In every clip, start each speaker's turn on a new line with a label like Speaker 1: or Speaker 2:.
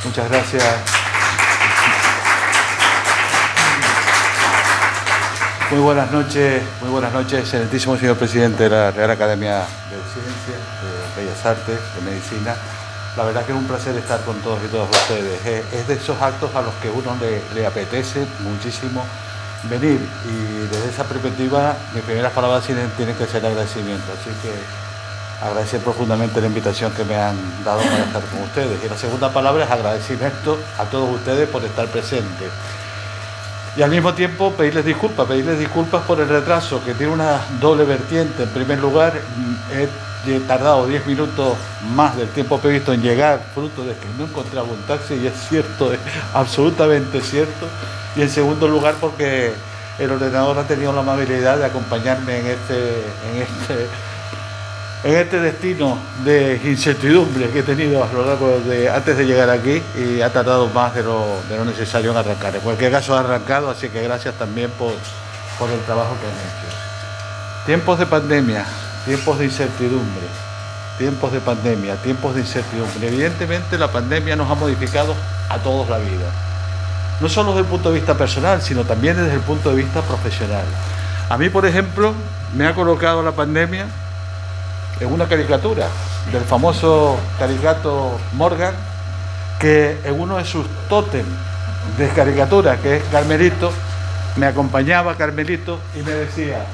Speaker 1: Muchas gracias. Muy buenas noches, excelentísimo señor presidente de la Real Academia de Ciencias, de Bellas Artes, de Medicina. La verdad que es un placer estar con todos y todas ustedes. Es de esos actos a los que uno le apetece muchísimo venir, y desde esa perspectiva mis primeras palabras tienen que ser agradecimiento. Así que agradecer profundamente la invitación que me han dado para estar con ustedes. Y la segunda palabra es agradecimiento a todos ustedes por estar presentes. Y al mismo tiempo pedirles disculpas por el retraso, que tiene una doble vertiente. En primer lugar, he tardado 10 minutos más del tiempo previsto en llegar, fruto de que no encontraba un taxi, y es cierto, es absolutamente cierto. Y en segundo lugar, porque el ordenador ha tenido la amabilidad de acompañarme en este destino de incertidumbre que he tenido a lo largo antes de llegar aquí, y ha tardado más de lo necesario en arrancar. En cualquier caso ha arrancado, así que gracias también por el trabajo que han hecho. Tiempos de pandemia, tiempos de incertidumbre, tiempos de pandemia, tiempos de incertidumbre. Evidentemente la pandemia nos ha modificado a todos la vida, no solo desde el punto de vista personal, sino también desde el punto de vista profesional. A mí, por ejemplo, me ha colocado la pandemia en una caricatura del famoso caricato Morgan, que en uno de sus tótem de caricatura, que es Carmelito, me acompañaba Carmelito y me decía: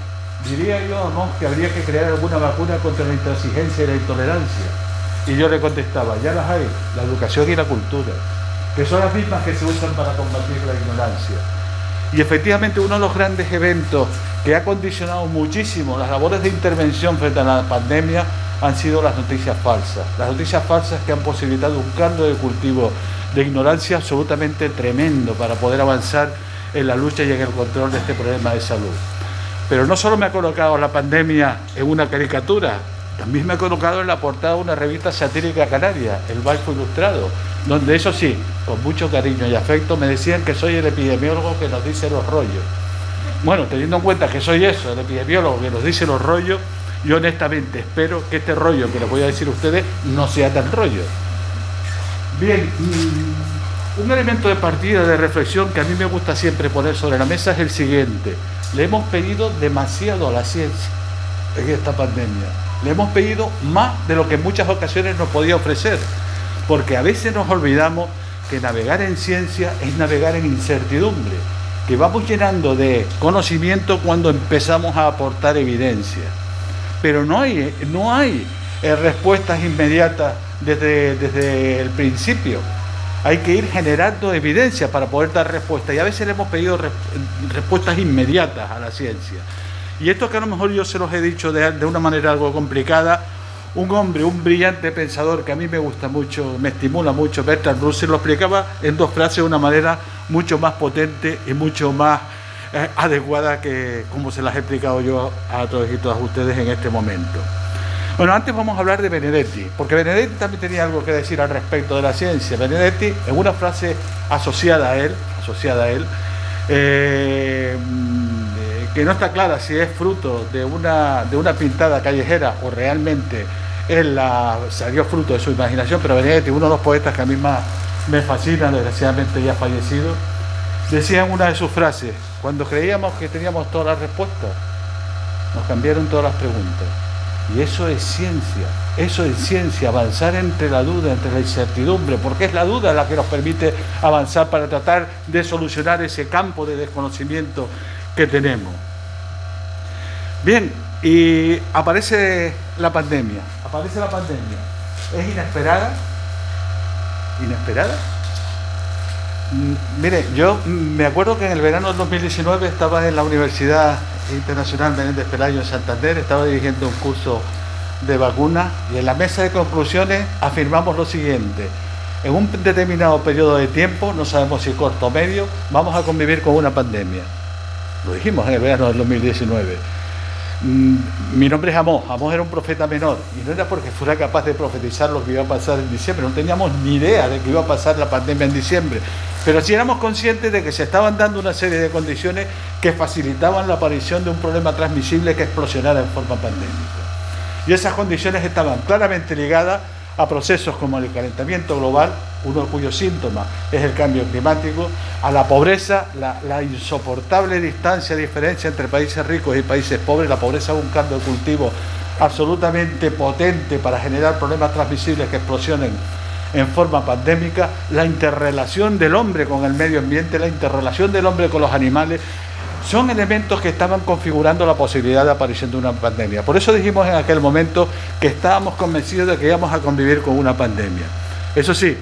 Speaker 1: diría yo, ¿no?, que habría que crear alguna vacuna contra la intransigencia y la intolerancia. Y yo le contestaba: ya las hay, la educación y la cultura, que son las mismas que se usan para combatir la ignorancia. Y efectivamente uno de los grandes eventos que ha condicionado muchísimo las labores de intervención frente a la pandemia han sido las noticias falsas. Las noticias falsas que han posibilitado un caldo de cultivo de ignorancia absolutamente tremendo para poder avanzar en la lucha y en el control de este problema de salud. Pero no solo me ha colocado la pandemia en una caricatura, también me ha colocado en la portada de una revista satírica canaria, El Balfo Ilustrado, donde, eso sí, con mucho cariño y afecto, me decían que soy el epidemiólogo que nos dice los rollos. Bueno, teniendo en cuenta que soy eso, el epidemiólogo que nos dice los rollos, yo honestamente espero que este rollo que les voy a decir a ustedes no sea tan rollo. Bien, un elemento de partida, de reflexión, que a mí me gusta siempre poner sobre la mesa es el siguiente: le hemos pedido demasiado a la ciencia en esta pandemia. Le hemos pedido más de lo que en muchas ocasiones nos podía ofrecer, porque a veces nos olvidamos que navegar en ciencia es navegar en incertidumbre, que vamos llenando de conocimiento cuando empezamos a aportar evidencia. Pero no hay respuestas inmediatas desde el principio. Hay que ir generando evidencia para poder dar respuestas, y a veces le hemos pedido respuestas inmediatas a la ciencia. Y esto, que a lo mejor yo se los he dicho de una manera algo complicada, un hombre, un brillante pensador que a mí me gusta mucho, me estimula mucho, Bertrand Russell, lo explicaba en 2 frases de una manera mucho más potente y mucho más adecuada que como se las he explicado yo a todos y todas ustedes en este momento. Bueno, antes vamos a hablar de Benedetti, porque Benedetti también tenía algo que decir al respecto de la ciencia. Benedetti, en una frase asociada a él, que no está clara si es fruto de una pintada callejera o realmente salió fruto de su imaginación, pero Benedetti, uno de los poetas que a mí más me fascinan, desgraciadamente ya fallecido, decía en una de sus frases: cuando creíamos que teníamos todas las respuestas, nos cambiaron todas las preguntas. Y eso es ciencia, avanzar entre la duda, entre la incertidumbre, porque es la duda la que nos permite avanzar para tratar de solucionar ese campo de desconocimiento que tenemos. Bien, y aparece la pandemia. ¿Es inesperada? Mire, yo me acuerdo que en el verano del 2019 estaba en la Universidad Internacional Menéndez Pelayo en Santander, estaba dirigiendo un curso de vacunas, y en la mesa de conclusiones afirmamos lo siguiente: en un determinado periodo de tiempo, no sabemos si corto o medio, vamos a convivir con una pandemia. Lo dijimos en el verano del 2019. Mi nombre es Amós era un profeta menor, y no era porque fuera capaz de profetizar lo que iba a pasar en diciembre, no teníamos ni idea de que iba a pasar la pandemia en diciembre, pero sí éramos conscientes de que se estaban dando una serie de condiciones que facilitaban la aparición de un problema transmisible que explosionara en forma pandémica. Y esas condiciones estaban claramente ligadas a procesos como el calentamiento global, uno cuyos síntomas es el cambio climático, a la pobreza, la insoportable distancia, diferencia entre países ricos y países pobres. La pobreza es un caldo de cultivo absolutamente potente para generar problemas transmisibles que explosionen en forma pandémica. La interrelación del hombre con el medio ambiente, la interrelación del hombre con los animales, son elementos que estaban configurando la posibilidad de aparición de una pandemia. Por eso dijimos en aquel momento que estábamos convencidos de que íbamos a convivir con una pandemia. Eso sí,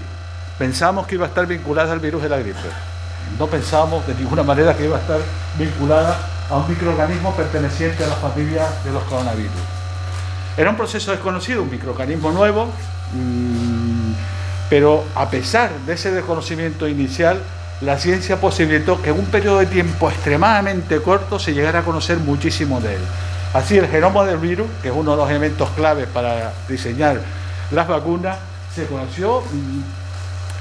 Speaker 1: pensábamos que iba a estar vinculada al virus de la gripe. No pensábamos de ninguna manera que iba a estar vinculada a un microorganismo perteneciente a la familia de los coronavirus. Era un proceso desconocido, un microorganismo nuevo, pero a pesar de ese desconocimiento inicial, la ciencia posibilitó que en un periodo de tiempo extremadamente corto se llegara a conocer muchísimo de él. Así, el genoma del virus, que es uno de los elementos claves para diseñar las vacunas, se conoció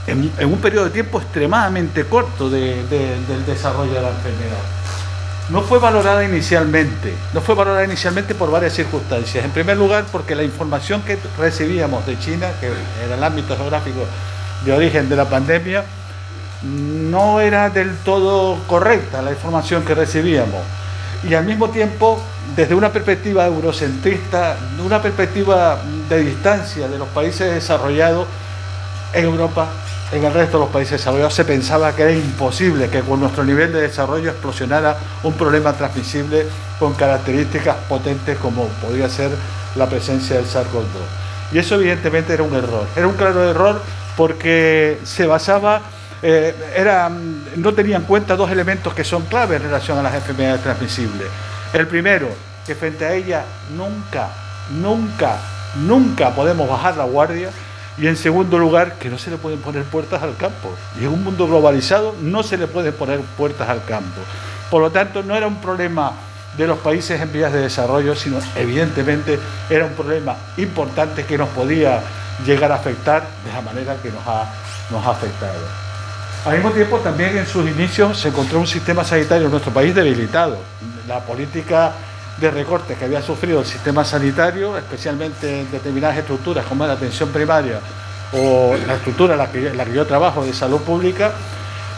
Speaker 1: en un periodo de tiempo extremadamente corto del desarrollo de la enfermedad. No fue valorada inicialmente por varias circunstancias. En primer lugar, porque la información que recibíamos de China, que era el ámbito geográfico de origen de la pandemia, no era del todo correcta la información que recibíamos. Y al mismo tiempo, desde una perspectiva eurocentrista, de una perspectiva de distancia de los países desarrollados, en Europa, en el resto de los países desarrollados, se pensaba que era imposible que con nuestro nivel de desarrollo explosionara un problema transmisible con características potentes como podría ser la presencia del SARS-CoV-2. Y eso evidentemente era un error. Era un claro error porque se basaba, no tenía en cuenta dos elementos que son claves en relación a las enfermedades transmisibles. El primero, que frente a ella nunca podemos bajar la guardia. Y en segundo lugar, que no se le pueden poner puertas al campo. Y en un mundo globalizado no se le pueden poner puertas al campo. Por lo tanto, no era un problema de los países en vías de desarrollo, sino evidentemente era un problema importante que nos podía llegar a afectar de la manera que nos ha afectado. Al mismo tiempo, también en sus inicios se encontró un sistema sanitario en nuestro país debilitado. La política de recortes que había sufrido el sistema sanitario, especialmente en determinadas estructuras como la atención primaria o la estructura en la que yo trabajo de salud pública,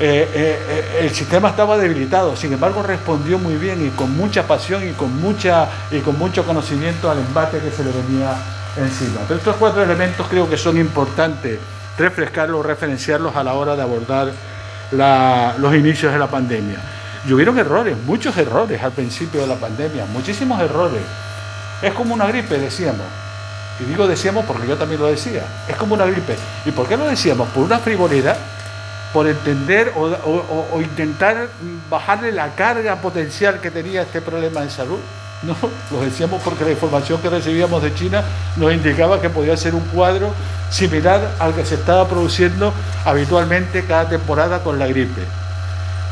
Speaker 1: el sistema estaba debilitado. Sin embargo, respondió muy bien y con mucha pasión y con mucho conocimiento al embate que se le venía encima. Pero estos cuatro elementos creo que son importantes refrescarlos, referenciarlos a la hora de abordar los inicios de la pandemia. Y hubieron errores, muchos errores al principio de la pandemia, muchísimos errores. Es como una gripe, decíamos. Y digo decíamos porque yo también lo decía. Es como una gripe. ¿Y por qué lo decíamos? Por una frivolidad, por entender o intentar bajarle la carga potencial que tenía este problema en salud. No, lo decíamos porque la información que recibíamos de China nos indicaba que podía ser un cuadro similar al que se estaba produciendo habitualmente cada temporada con la gripe.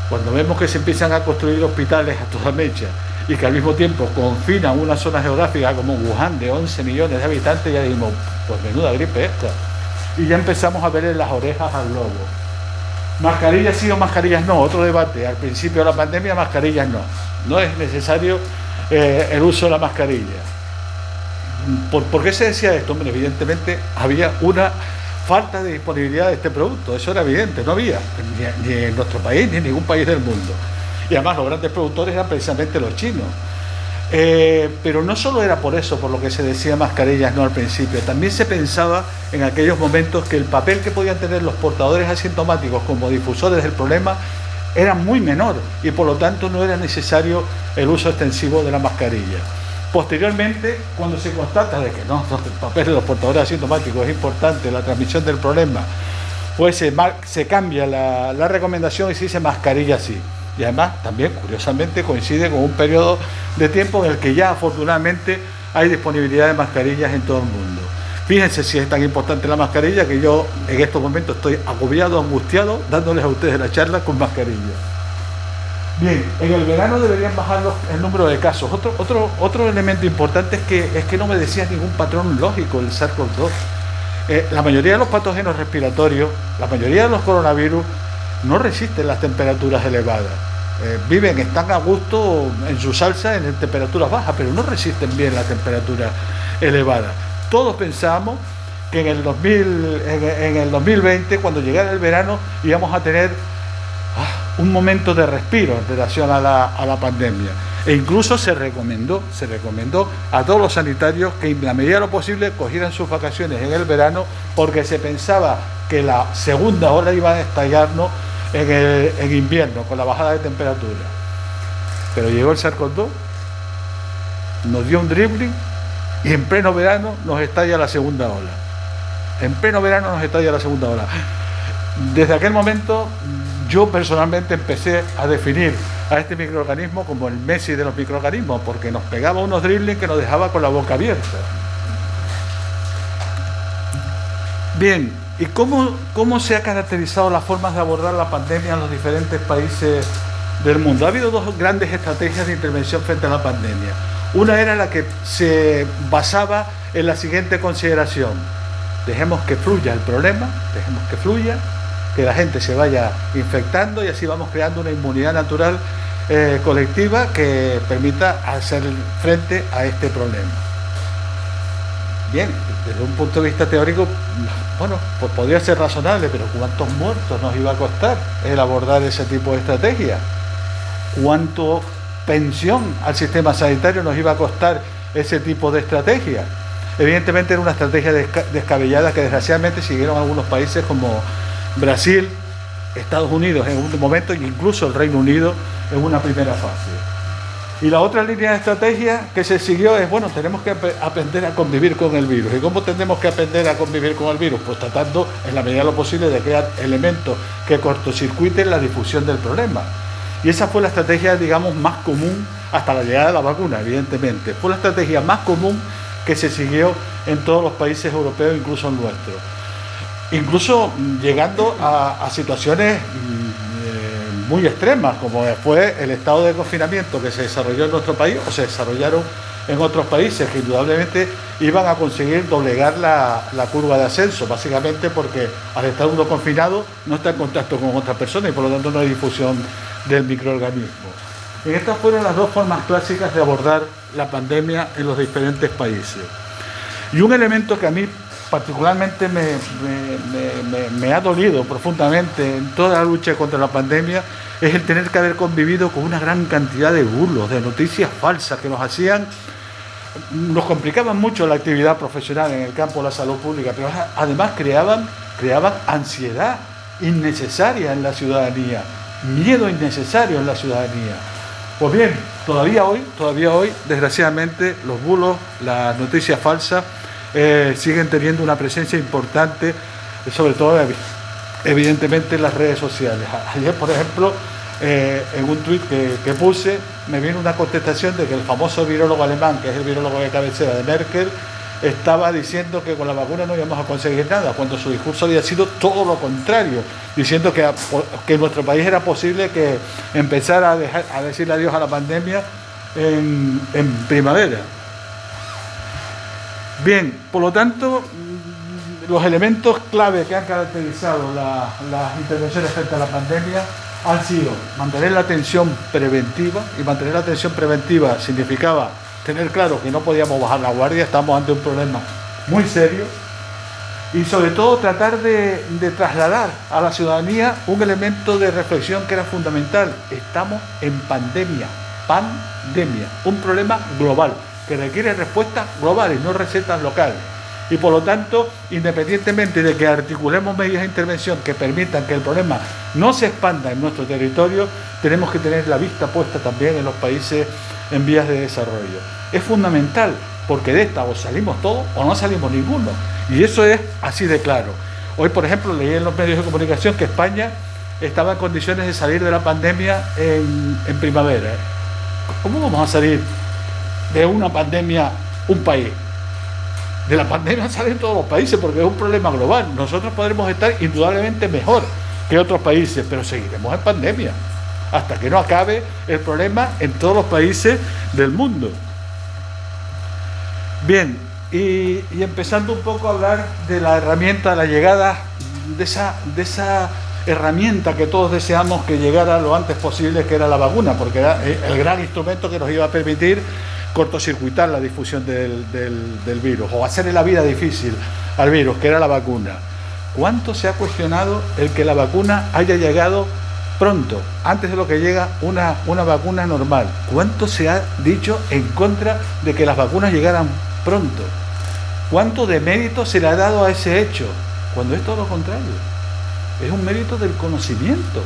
Speaker 1: Cuando vemos que se empiezan a construir hospitales a toda mecha y que al mismo tiempo confinan una zona geográfica como Wuhan de 11 millones de habitantes, ya dijimos, pues menuda gripe esta. Y ya empezamos a ver en las orejas al lobo. Mascarillas sí o mascarillas no, otro debate. Al principio de la pandemia, mascarillas no. No es necesario el uso de la mascarilla. ¿Por qué se decía esto? Hombre, evidentemente había una falta de disponibilidad de este producto, eso era evidente, no había, ni en nuestro país ni en ningún país del mundo. Y además los grandes productores eran precisamente los chinos. Pero no solo era por eso, por lo que se decía mascarillas no al principio, también se pensaba en aquellos momentos que el papel que podían tener los portadores asintomáticos como difusores del problema era muy menor y por lo tanto no era necesario el uso extensivo de la mascarilla. Posteriormente, cuando se constata de que no, el papel de los portadores asintomáticos es importante, la transmisión del problema, pues se cambia la recomendación y se dice mascarilla sí. Y además, también, curiosamente, coincide con un periodo de tiempo en el que ya afortunadamente hay disponibilidad de mascarillas en todo el mundo. Fíjense si es tan importante la mascarilla que yo en estos momentos estoy agobiado, angustiado, dándoles a ustedes la charla con mascarilla. Bien, en el verano deberían bajar el número de casos. Otro elemento importante es que no me decía ningún patrón lógico el SARS-CoV-2. La mayoría de los patógenos respiratorios, la mayoría de los coronavirus no resisten las temperaturas elevadas. Están a gusto en su salsa en temperaturas bajas, pero no resisten bien la temperatura elevada. Todos pensamos que en el 2020, cuando llegara el verano, íbamos a tener un momento de respiro en relación a la pandemia. E incluso se recomendó a todos los sanitarios que en la medida de lo posible cogieran sus vacaciones en el verano, porque se pensaba que la segunda ola iba a estallarnos en invierno, con la bajada de temperatura. Pero llegó el SARS-CoV-2, nos dio un dribbling y en pleno verano nos estalla la segunda ola. Desde aquel momento yo personalmente empecé a definir a este microorganismo como el Messi de los microorganismos, porque nos pegaba unos driblings que nos dejaba con la boca abierta. Bien, ¿y cómo se ha caracterizado las formas de abordar la pandemia en los diferentes países del mundo? Ha habido dos grandes estrategias de intervención frente a la pandemia. Una era la que se basaba en la siguiente consideración: dejemos que fluya el problema, dejemos que fluya, que la gente se vaya infectando y así vamos creando una inmunidad natural colectiva que permita hacer frente a este problema. Bien, desde un punto de vista teórico, bueno, pues podría ser razonable, pero ¿cuántos muertos nos iba a costar el abordar ese tipo de estrategia? ¿Cuánto pensión al sistema sanitario nos iba a costar ese tipo de estrategia? Evidentemente era una estrategia descabellada que desgraciadamente siguieron algunos países como Brasil, Estados Unidos en un momento, e incluso el Reino Unido en una primera fase. Y la otra línea de estrategia que se siguió es, bueno, tenemos que aprender a convivir con el virus. ¿Y cómo tenemos que aprender a convivir con el virus? Pues tratando, en la medida de lo posible, de crear elementos que cortocircuiten la difusión del problema. Y esa fue la estrategia, digamos, más común hasta la llegada de la vacuna, evidentemente. Fue la estrategia más común que se siguió en todos los países europeos, incluso el nuestro. Incluso llegando a situaciones muy extremas, como fue el estado de confinamiento que se desarrolló en nuestro país o se desarrollaron en otros países, que indudablemente iban a conseguir doblegar la curva de ascenso, básicamente porque al estar uno confinado no está en contacto con otras personas y por lo tanto no hay difusión del microorganismo. Y estas fueron las dos formas clásicas de abordar la pandemia en los diferentes países. Y un elemento que a mí particularmente me ha dolido profundamente en toda la lucha contra la pandemia es el tener que haber convivido con una gran cantidad de bulos, de noticias falsas que nos complicaban mucho la actividad profesional en el campo de la salud pública, pero además creaban ansiedad innecesaria en la ciudadanía, miedo innecesario en la ciudadanía. Pues bien, todavía hoy, desgraciadamente, los bulos, las noticias falsas, siguen teniendo una presencia importante, sobre todo evidentemente en las redes sociales. Ayer, por ejemplo, en un tuit que puse, me vino una contestación de que el famoso virólogo alemán, que es el virólogo de cabecera de Merkel, estaba diciendo que con la vacuna no íbamos a conseguir nada, cuando su discurso había sido todo lo contrario, diciendo que en nuestro país era posible que empezara a decirle adiós a la pandemia en primavera. Bien, por lo tanto, los elementos clave que han caracterizado las intervenciones frente a la pandemia han sido mantener la atención preventiva, y mantener la atención preventiva significaba tener claro que no podíamos bajar la guardia, estamos ante un problema muy serio, y sobre todo tratar de trasladar a la ciudadanía un elemento de reflexión que era fundamental. Estamos en pandemia, un problema global, que requiere respuestas globales, no recetas locales. Y por lo tanto, independientemente de que articulemos medidas de intervención que permitan que el problema no se expanda en nuestro territorio, tenemos que tener la vista puesta también en los países en vías de desarrollo. Es fundamental, porque de esta o salimos todos o no salimos ninguno. Y eso es así de claro. Hoy, por ejemplo, leí en los medios de comunicación que España estaba en condiciones de salir de la pandemia en primavera. ¿Cómo vamos a salir de una pandemia un país? De la pandemia salen todos los países porque es un problema global. Nosotros podremos estar indudablemente mejor que otros países, pero seguiremos en pandemia hasta que no acabe el problema en todos los países del mundo. Bien, y empezando un poco a hablar de la herramienta, la llegada de esa herramienta que todos deseamos que llegara lo antes posible, que era la vacuna, porque era el gran instrumento que nos iba a permitir cortocircuitar la difusión del virus o hacerle la vida difícil al virus, que era la vacuna. ¿Cuánto se ha cuestionado el que la vacuna haya llegado pronto, antes de lo que llega una vacuna normal? ¿Cuánto se ha dicho en contra de que las vacunas llegaran pronto? ¿Cuánto de mérito se le ha dado a ese hecho? Cuando es todo lo contrario. Es un mérito del conocimiento.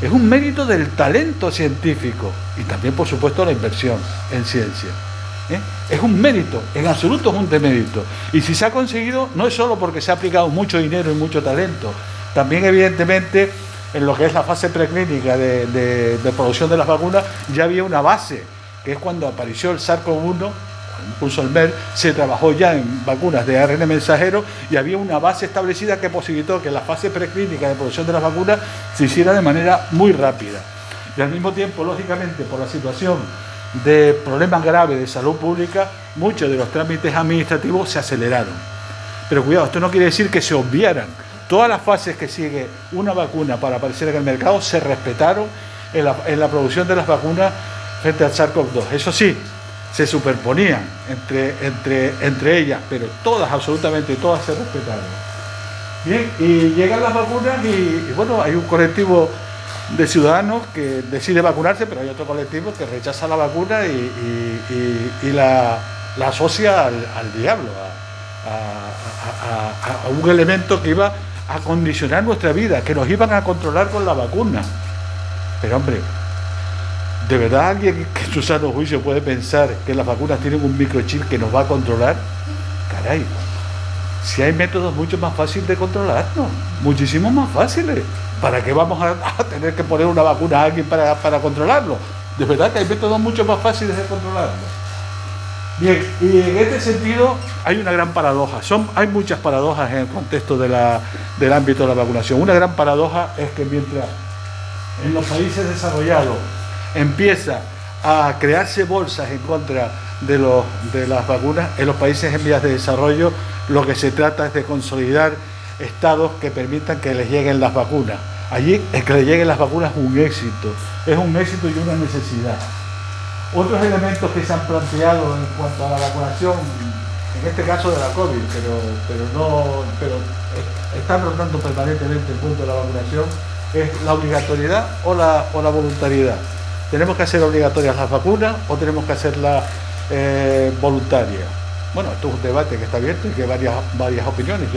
Speaker 1: Es un mérito del talento científico y también, por supuesto, la inversión en ciencia. Es un mérito, en absoluto es un demérito. Y si se ha conseguido, no es solo porque se ha aplicado mucho dinero y mucho talento, también evidentemente en lo que es la fase preclínica de producción de las vacunas ya había una base, que es cuando apareció el SARS-CoV-1, incluso el MERS, se trabajó ya en vacunas de ARN mensajero y había una base establecida que posibilitó que la fase preclínica de producción de las vacunas se hiciera de manera muy rápida. Y al mismo tiempo, lógicamente, por la situación de problemas graves de salud pública, muchos de los trámites administrativos se aceleraron. Pero cuidado, esto no quiere decir que se obviaran. Todas las fases que sigue una vacuna para aparecer en el mercado se respetaron en la producción de las vacunas frente al SARS-CoV-2. Eso sí, se superponían entre ellas, pero todas, absolutamente todas, se respetaron. Bien, y llegan las vacunas y bueno, hay un colectivo de ciudadanos que decide vacunarse, pero hay otro colectivo que rechaza la vacuna y la asocia al diablo, a un elemento que iba a condicionar nuestra vida, que nos iban a controlar con la vacuna. Pero hombre, ¿de verdad alguien que en su sano juicio puede pensar que las vacunas tienen un microchip que nos va a controlar? Caray, si hay métodos mucho más fáciles de controlarnos, muchísimo más fáciles. ¿Para qué vamos a tener que poner una vacuna a alguien para controlarlo? De verdad que hay métodos mucho más fáciles de controlarlo. Bien, y en este sentido hay una gran paradoja. Hay muchas paradojas en el contexto del ámbito de la vacunación. Una gran paradoja es que mientras en los países desarrollados empieza a crearse bolsas en contra de las vacunas, en los países en vías de desarrollo lo que se trata es de consolidar estados que permitan que les lleguen las vacunas. Allí el que les lleguen las vacunas es un éxito y una necesidad. Otros elementos que se han planteado en cuanto a la vacunación, en este caso de la COVID, pero están rotando permanentemente el punto de la vacunación, es la obligatoriedad o la voluntariedad. ¿Tenemos que hacer obligatorias las vacunas o tenemos que hacerlas voluntarias? Bueno, esto es un debate que está abierto y que hay varias opiniones.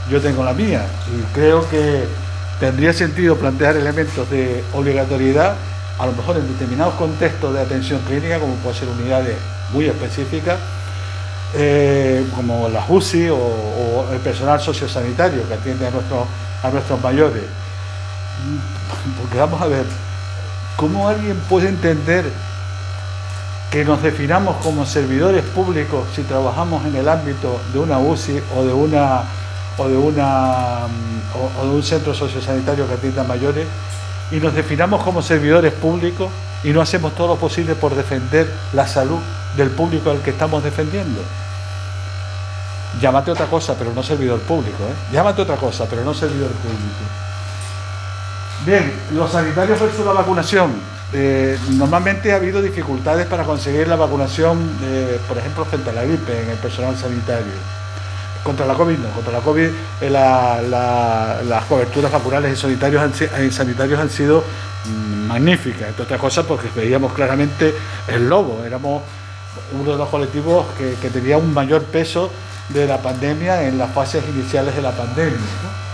Speaker 1: Yo tengo la mía y creo que tendría sentido plantear elementos de obligatoriedad, a lo mejor en determinados contextos de atención clínica, como puede ser unidades muy específicas, como las UCI o el personal sociosanitario que atiende a nuestros mayores. Porque vamos a ver, ¿cómo alguien puede entender que nos definamos como servidores públicos si trabajamos en el ámbito de una UCI o de un centro sociosanitario que atienda a mayores, y nos definamos como servidores públicos y no hacemos todo lo posible por defender la salud del público al que estamos defendiendo? Llámate otra cosa, pero no servidor público, Llámate otra cosa, pero no servidor público. Bien, los sanitarios versus la vacunación. Normalmente ha habido dificultades para conseguir la vacunación, por ejemplo, frente a la gripe en el personal sanitario. Contra la COVID no, contra la COVID las coberturas vacunales en sanitarios han sido magníficas, entre otras cosas porque veíamos claramente el lobo, éramos uno de los colectivos que tenía un mayor peso de la pandemia en las fases iniciales de la pandemia, ¿no?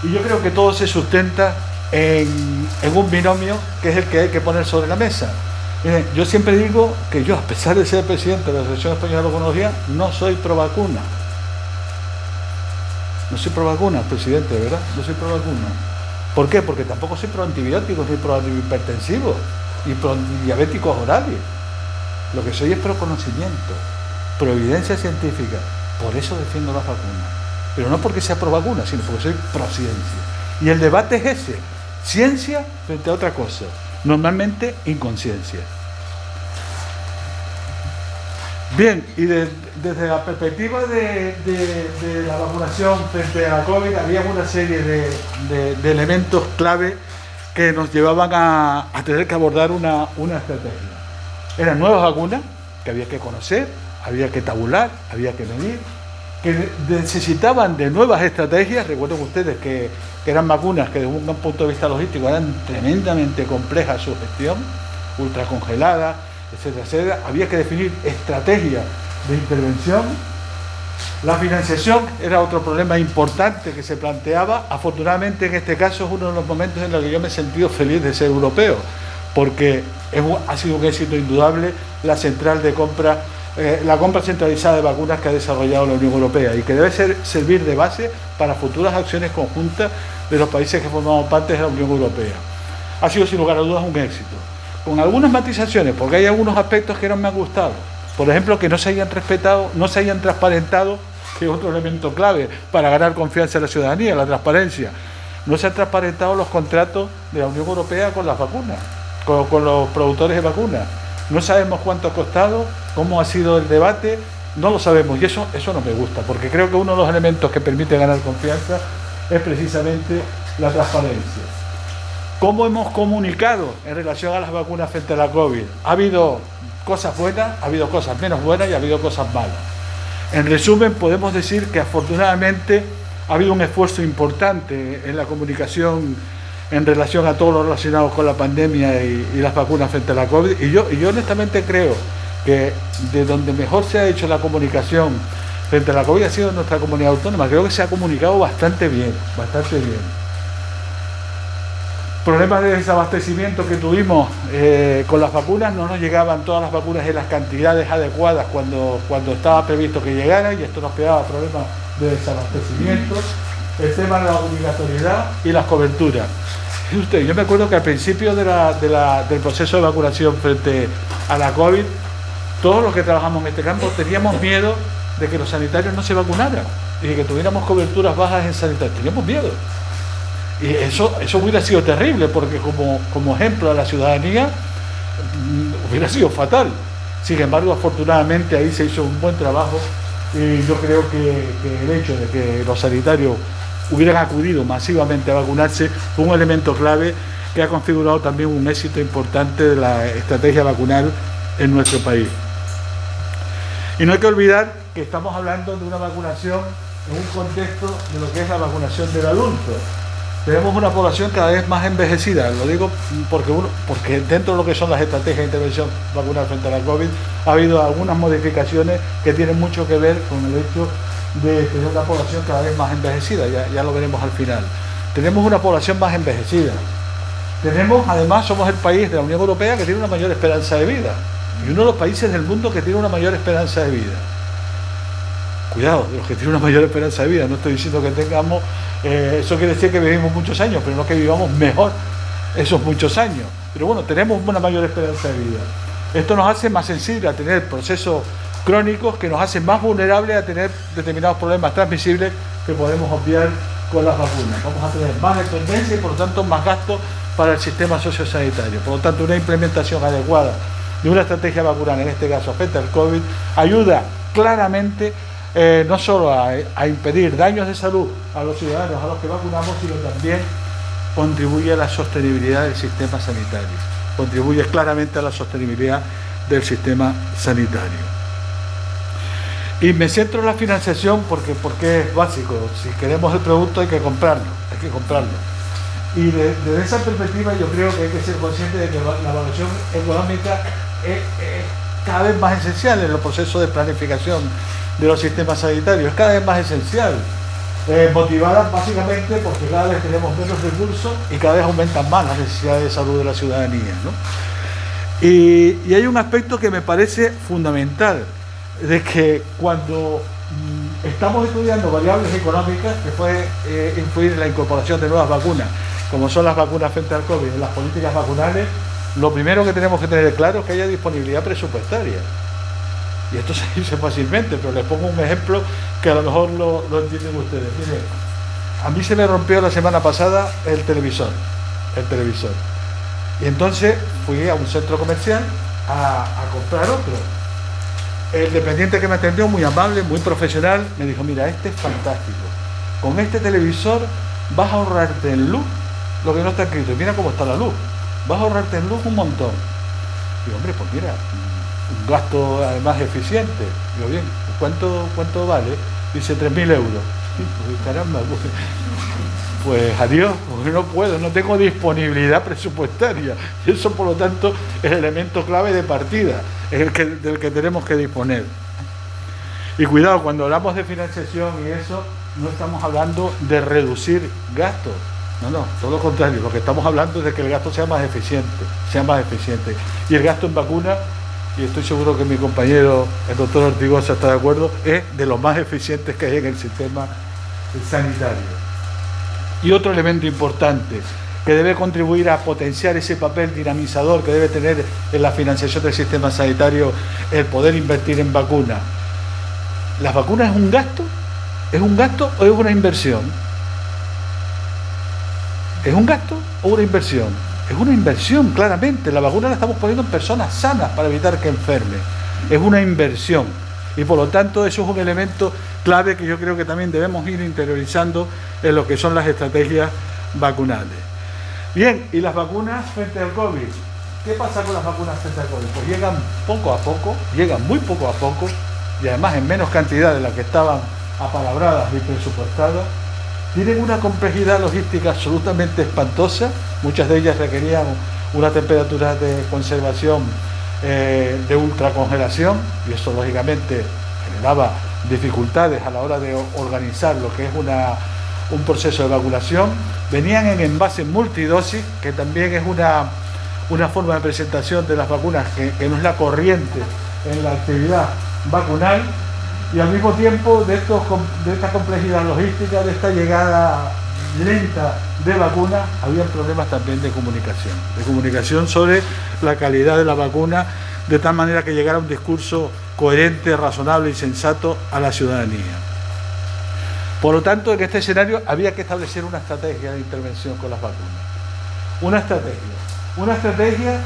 Speaker 1: Y yo creo que todo se sustenta en un binomio que es el que hay que poner sobre la mesa. Miren, yo siempre digo que yo, a pesar de ser presidente de la Asociación Española de Vacunología, no soy pro vacuna. No soy pro vacuna, presidente, de verdad, no soy pro vacuna. ¿Por qué? Porque tampoco soy pro antibióticos, ni pro antihipertensivos, ni pro diabéticos orales. Lo que soy es pro conocimiento, pro evidencia científica. Por eso defiendo las vacunas. Pero no porque sea pro vacuna, sino porque soy pro ciencia. Y el debate es ese, ciencia frente a otra cosa. Normalmente inconsciencia. Bien, y desde la perspectiva de la vacunación frente a la COVID, había una serie de elementos clave que nos llevaban a tener que abordar una estrategia. Eran nuevas vacunas que había que conocer, había que tabular, había que medir, que necesitaban de nuevas estrategias. Recuerden ustedes que eran vacunas que desde un punto de vista logístico eran tremendamente complejas su gestión, ultracongeladas, etcétera, etcétera. Había que definir estrategias de intervención. La financiación era otro problema importante que se planteaba. Afortunadamente en este caso es uno de los momentos en los que yo me he sentido feliz de ser europeo, porque ha sido un éxito indudable la central de compra, la compra centralizada de vacunas que ha desarrollado la Unión Europea y que debe servir de base para futuras acciones conjuntas de los países que formamos parte de la Unión Europea. Ha sido sin lugar a dudas un éxito, con algunas matizaciones, porque hay algunos aspectos que no me han gustado. Por ejemplo, que no se hayan respetado, no se hayan transparentado, que es otro elemento clave para ganar confianza en la ciudadanía, la transparencia. No se han transparentado los contratos de la Unión Europea con las vacunas, con los productores de vacunas. No sabemos cuánto ha costado, cómo ha sido el debate, no lo sabemos. Y eso no me gusta, porque creo que uno de los elementos que permite ganar confianza es precisamente la transparencia. ¿Cómo hemos comunicado en relación a las vacunas frente a la COVID? Ha habido cosas buenas, ha habido cosas menos buenas y ha habido cosas malas. En resumen, podemos decir que afortunadamente ha habido un esfuerzo importante en la comunicación en relación a todo lo relacionado con la pandemia y las vacunas frente a la COVID. Y yo honestamente creo que de donde mejor se ha hecho la comunicación frente a la COVID ha sido en nuestra comunidad autónoma. Creo que se ha comunicado bastante bien, bastante bien. Problemas de desabastecimiento que tuvimos con las vacunas, no nos llegaban todas las vacunas en las cantidades adecuadas cuando estaba previsto que llegaran, y esto nos creaba problemas de desabastecimiento. El tema de la obligatoriedad y las coberturas. Yo me acuerdo que al principio del proceso de vacunación frente a la COVID, todos los que trabajamos en este campo teníamos miedo de que los sanitarios no se vacunaran y de que tuviéramos coberturas bajas en sanitarios. Teníamos miedo. Y eso hubiera sido terrible, porque como ejemplo a la ciudadanía hubiera sido fatal. Sin embargo, afortunadamente ahí se hizo un buen trabajo, y yo creo que el hecho de que los sanitarios hubieran acudido masivamente a vacunarse fue un elemento clave que ha configurado también un éxito importante de la estrategia vacunal en nuestro país. Y no hay que olvidar que estamos hablando de una vacunación en un contexto de lo que es la vacunación del adulto. Tenemos una población cada vez más envejecida, lo digo porque dentro de lo que son las estrategias de intervención vacunal frente a la COVID ha habido algunas modificaciones que tienen mucho que ver con el hecho de tener una población cada vez más envejecida, ya lo veremos al final. Tenemos una población más envejecida. Además, somos el país de la Unión Europea que tiene una mayor esperanza de vida, y uno de los países del mundo que tiene una mayor esperanza de vida. Cuidado, de los que tienen una mayor esperanza de vida, no estoy diciendo que tengamos, eso quiere decir que vivimos muchos años, pero no que vivamos mejor esos muchos años. Pero bueno, tenemos una mayor esperanza de vida. Esto nos hace más sensibles a tener procesos crónicos, que nos hacen más vulnerables a tener determinados problemas transmisibles que podemos obviar con las vacunas. Vamos a tener más dependencia y por lo tanto más gastos para el sistema sociosanitario. Por lo tanto, una implementación adecuada de una estrategia vacunal, en este caso frente al COVID, ayuda claramente no solo a impedir daños de salud a los ciudadanos a los que vacunamos, sino también contribuye a la sostenibilidad del sistema sanitario. Contribuye claramente a la sostenibilidad del sistema sanitario. Y me centro en la financiación porque es básico. Si queremos el producto hay que comprarlo. Y desde esa perspectiva yo creo que hay que ser consciente de que la evaluación económica es cada vez más esencial en los procesos de planificación de los sistemas sanitarios. Es cada vez más esencial. Motivada básicamente porque cada vez tenemos menos recursos y cada vez aumentan más las necesidades de salud de la ciudadanía, ¿no? Y hay un aspecto que me parece fundamental, de que cuando estamos estudiando variables económicas que pueden influir en la incorporación de nuevas vacunas, como son las vacunas frente al COVID, en las políticas vacunales, lo primero que tenemos que tener claro es que haya disponibilidad presupuestaria. Y esto se dice fácilmente, pero les pongo un ejemplo que a lo mejor lo entienden ustedes. Miren, a mí se me rompió la semana pasada el televisor. Y entonces fui a un centro comercial a comprar otro. El dependiente que me atendió, muy amable, muy profesional, me dijo: mira, este es fantástico. Con este televisor vas a ahorrarte en luz lo que no está escrito. Y mira cómo está la luz. Vas a ahorrarte en luz un montón. Digo, hombre, pues mira, un gasto además eficiente. Digo, bien, ¿cuánto vale? Dice 3.000 euros. Pues, caramba, pues adiós, porque no puedo, no tengo disponibilidad presupuestaria. Y eso, por lo tanto, es el elemento clave de partida, es del que tenemos que disponer. Y cuidado, cuando hablamos de financiación y eso, no estamos hablando de reducir gastos. No, todo lo contrario, lo que estamos hablando es de que el gasto sea más eficiente. Y el gasto en vacunas, y estoy seguro que mi compañero, el doctor Ortigosa, está de acuerdo, es de los más eficientes que hay en el sistema sanitario. Y otro elemento importante que debe contribuir a potenciar ese papel dinamizador que debe tener en la financiación del sistema sanitario el poder invertir en vacunas. ¿Las vacunas es un gasto? ¿Es un gasto o es una inversión? ¿Es un gasto o una inversión? Es una inversión, claramente. La vacuna la estamos poniendo en personas sanas para evitar que enfermen. Es una inversión. Y por lo tanto eso es un elemento clave que yo creo que también debemos ir interiorizando en lo que son las estrategias vacunales. Bien, y las vacunas frente al COVID. ¿Qué pasa con las vacunas frente al COVID? Pues llegan poco a poco, llegan muy poco a poco, y además en menos cantidad de las que estaban apalabradas y presupuestadas. Tienen una complejidad logística absolutamente espantosa. Muchas de ellas requerían una temperatura de conservación de ultracongelación, y eso lógicamente generaba dificultades a la hora de organizar lo que es un proceso de vacunación. Venían en envases multidosis, que también es una forma de presentación de las vacunas que no es la corriente en la actividad vacunal, y al mismo tiempo de esta complejidad logística, de esta llegada lenta de vacunas, había problemas también de comunicación sobre la calidad de la vacuna, de tal manera que llegara un discurso coherente, razonable y sensato a la ciudadanía. Por lo tanto, en este escenario había que establecer una estrategia de intervención con las vacunas. Una estrategia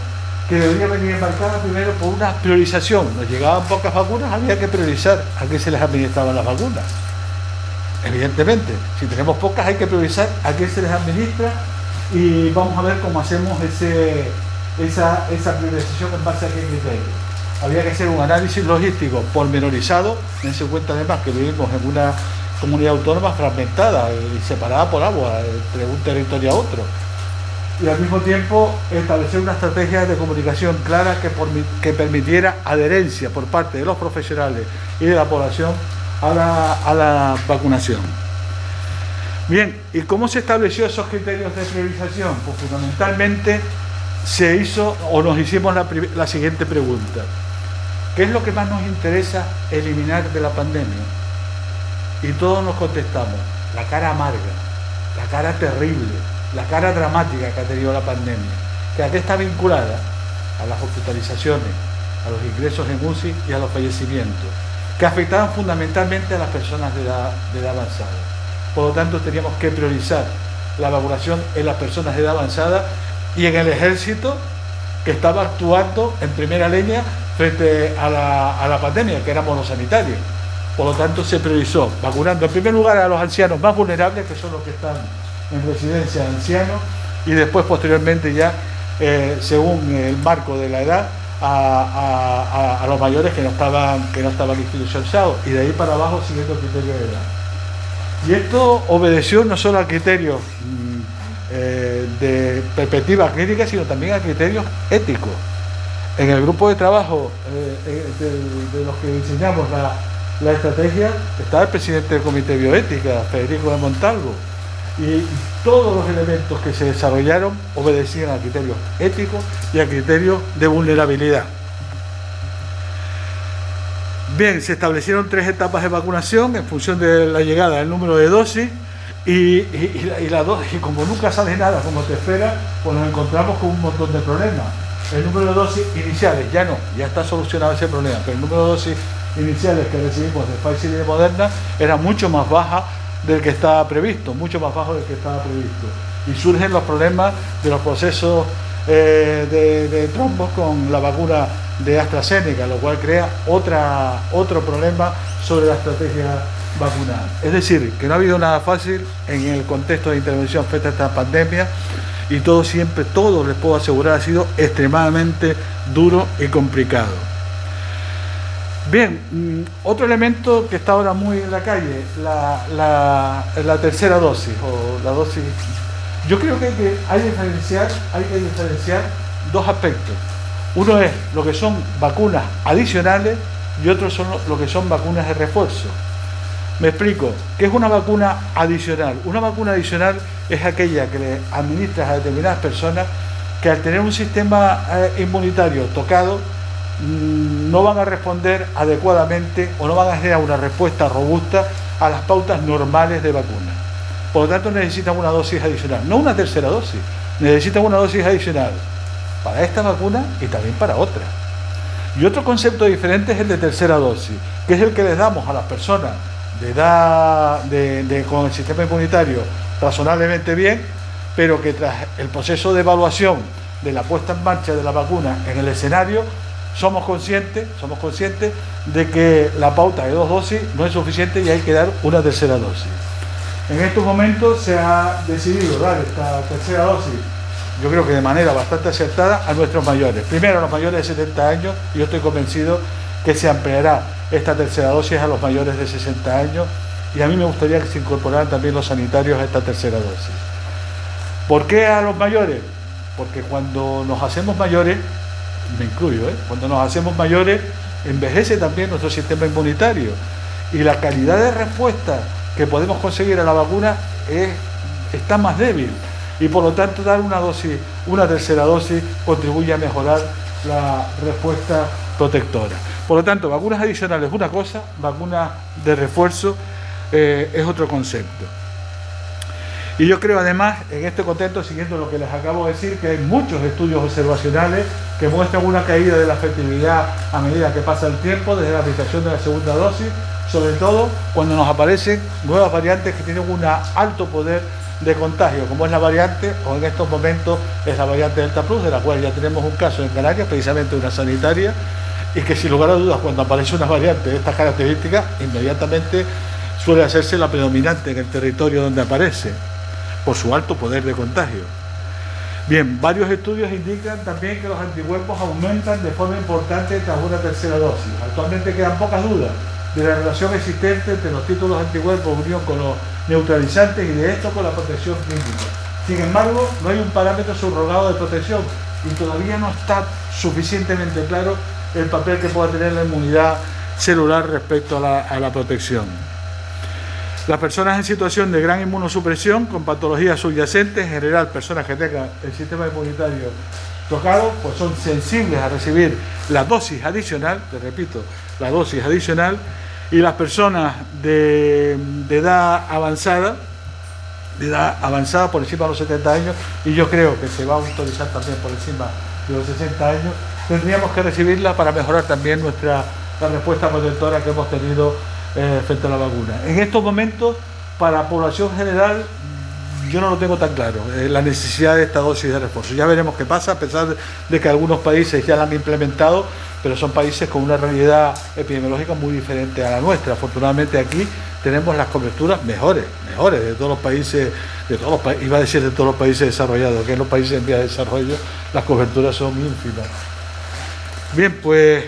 Speaker 1: que debería venir embarcada primero por una priorización. Nos llegaban pocas vacunas, había que priorizar a qué se les administraban las vacunas. Evidentemente, si tenemos pocas hay que priorizar a qué se les administra, y vamos a ver cómo hacemos esa priorización en base a qué criterios. Había que hacer un análisis logístico pormenorizado, dense cuenta además que vivimos en una comunidad autónoma fragmentada y separada por agua entre un territorio a otro. Y al mismo tiempo establecer una estrategia de comunicación clara que permitiera adherencia por parte de los profesionales y de la población a la vacunación. Bien, ¿y cómo se estableció esos criterios de priorización? Pues fundamentalmente nos hicimos la siguiente pregunta: ¿qué es lo que más nos interesa eliminar de la pandemia? Y todos nos contestamos: la cara amarga, la cara terrible, la cara dramática que ha tenido la pandemia, que aquí está vinculada a las hospitalizaciones, a los ingresos en UCI y a los fallecimientos, que afectaban fundamentalmente a las personas de edad avanzada. Por lo tanto, teníamos que priorizar la vacunación en las personas de edad avanzada y en el ejército, que estaba actuando en primera línea frente a la pandemia, que éramos los sanitarios. Por lo tanto, se priorizó vacunando en primer lugar a los ancianos más vulnerables, que son los que están en residencia de ancianos, y después posteriormente ya, según el marco de la edad, a los mayores que no estaban institucionalizados, y de ahí para abajo siguiendo el criterio de edad. Y esto obedeció no solo a criterios de perspectiva clínica, sino también a criterios éticos. En el grupo de trabajo de los que diseñamos la estrategia estaba el presidente del Comité de Bioética, Federico de Montalvo, y todos los elementos que se desarrollaron obedecían a criterios éticos y a criterios de vulnerabilidad. Bien, se establecieron 3 etapas de vacunación en función de la llegada del número de dosis, y como nunca sale nada como te espera, pues nos encontramos con un montón de problemas. El número de dosis iniciales ya está solucionado ese problema, pero el número de dosis iniciales que recibimos de Pfizer y de Moderna era mucho más baja del que estaba previsto, y surgen los problemas de los procesos de trombos con la vacuna de AstraZeneca, lo cual crea otro problema sobre la estrategia vacunal. Es decir, que no ha habido nada fácil en el contexto de intervención frente a esta pandemia, y todo siempre, todo les puedo asegurar, ha sido extremadamente duro y complicado. Bien, otro elemento que está ahora muy en la calle, la tercera dosis o la dosis. Yo creo que hay que diferenciar dos aspectos. Uno es lo que son vacunas adicionales y otro son lo que son vacunas de refuerzo. Me explico, ¿qué es una vacuna adicional? Una vacuna adicional es aquella que le administras a determinadas personas que al tener un sistema inmunitario tocado no van a responder adecuadamente o no van a generar una respuesta robusta a las pautas normales de vacuna. Por lo tanto necesitan una dosis adicional, no una tercera dosis, necesitan una dosis adicional para esta vacuna y también para otra. Y otro concepto diferente es el de tercera dosis, que es el que les damos a las personas de edad con el sistema inmunitario razonablemente bien, pero que tras el proceso de evaluación de la puesta en marcha de la vacuna en el escenario, somos conscientes de que la pauta de 2 dosis no es suficiente y hay que dar una tercera dosis. En estos momentos se ha decidido dar esta tercera dosis, yo creo que de manera bastante acertada, a nuestros mayores. Primero a los mayores de 70 años, y yo estoy convencido que se ampliará esta tercera dosis a los mayores de 60 años, y a mí me gustaría que se incorporaran también los sanitarios a esta tercera dosis. ¿Por qué a los mayores? Porque cuando nos hacemos mayores, me incluyo, cuando nos hacemos mayores, envejece también nuestro sistema inmunitario, y la calidad de respuesta que podemos conseguir a la vacuna está más débil, y por lo tanto dar una tercera dosis contribuye a mejorar la respuesta protectora. Por lo tanto, vacunas adicionales es una cosa, vacunas de refuerzo es otro concepto. Y yo creo además, en este contexto, siguiendo lo que les acabo de decir, que hay muchos estudios observacionales que muestran una caída de la efectividad a medida que pasa el tiempo desde la aplicación de la segunda dosis, sobre todo cuando nos aparecen nuevas variantes que tienen un alto poder de contagio, como es la variante, o en estos momentos es la variante Delta Plus, de la cual ya tenemos un caso en Canarias, precisamente una sanitaria, y que sin lugar a dudas, cuando aparece una variante de estas características, inmediatamente suele hacerse la predominante en el territorio donde aparece, por su alto poder de contagio. Bien, varios estudios indican también que los anticuerpos aumentan de forma importante tras una tercera dosis. Actualmente quedan pocas dudas de la relación existente entre los títulos de anticuerpos unión con los neutralizantes y de esto con la protección clínica. Sin embargo, no hay un parámetro subrogado de protección y todavía no está suficientemente claro el papel que pueda tener la inmunidad celular respecto a la protección. Las personas en situación de gran inmunosupresión con patologías subyacentes, en general personas que tengan el sistema inmunitario tocado, pues son sensibles a recibir la dosis adicional, te repito, la dosis adicional, y las personas de edad avanzada por encima de los 70 años, y yo creo que se va a autorizar también por encima de los 60 años, tendríamos que recibirla para mejorar también la respuesta protectora que hemos tenido frente a la vacuna. En estos momentos, para la población general, yo no lo tengo tan claro, la necesidad de esta dosis de refuerzo. Ya veremos qué pasa, a pesar de que algunos países ya la han implementado, pero son países con una realidad epidemiológica muy diferente a la nuestra. Afortunadamente aquí tenemos las coberturas mejores de todos los países, iba a decir de todos los países desarrollados, que en los países en vías de desarrollo las coberturas son ínfimas. Bien, pues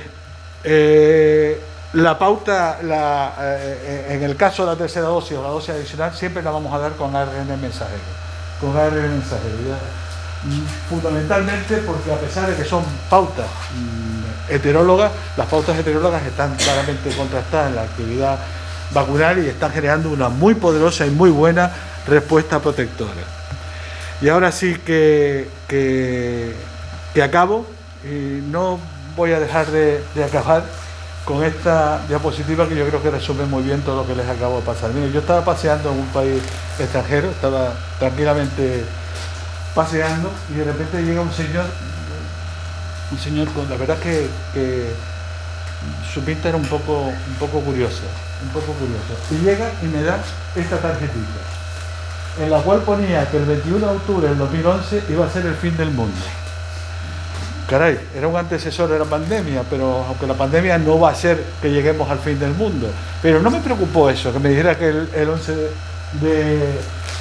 Speaker 1: la pauta, en el caso de la tercera dosis o la dosis adicional, siempre la vamos a dar con ARN mensajero. Fundamentalmente porque a pesar de que son pautas heterólogas, las pautas heterólogas están claramente contrastadas en la actividad vacunal y están generando una muy poderosa y muy buena respuesta protectora. Y ahora sí que acabo, y no voy a dejar de acabar con esta diapositiva que yo creo que resume muy bien todo lo que les acabo de pasar. Mire, yo estaba paseando en un país extranjero, estaba tranquilamente paseando y de repente llega un señor con la verdad que su pinta era un poco curiosa, y llega y me da esta tarjetita en la cual ponía que el 21 de octubre del 2011 iba a ser el fin del mundo. Caray, era un antecesor de la pandemia, pero aunque la pandemia no va a hacer que lleguemos al fin del mundo, pero no me preocupó eso, que me dijera que el 11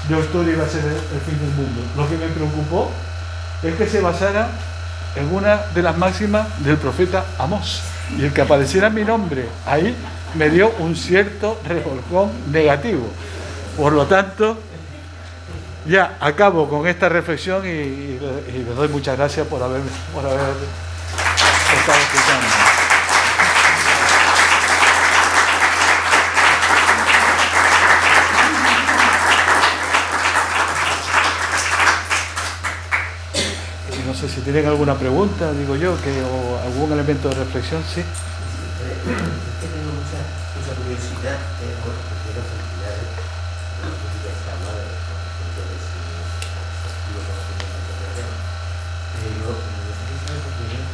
Speaker 1: de octubre iba a ser el fin del mundo. Lo que me preocupó es que se basara en una de las máximas del profeta Amós. Y el que apareciera mi nombre ahí me dio un cierto revolcón negativo. Por lo tanto, ya acabo con esta reflexión y le doy muchas gracias por haber estado escuchando. No sé si tienen alguna pregunta, digo yo, o algún elemento de reflexión, sí.
Speaker 2: Tengo mucha curiosidad, quiero felicitar a la política esta mala de los activos conocimientos de la pero me gustaría saber tu opinión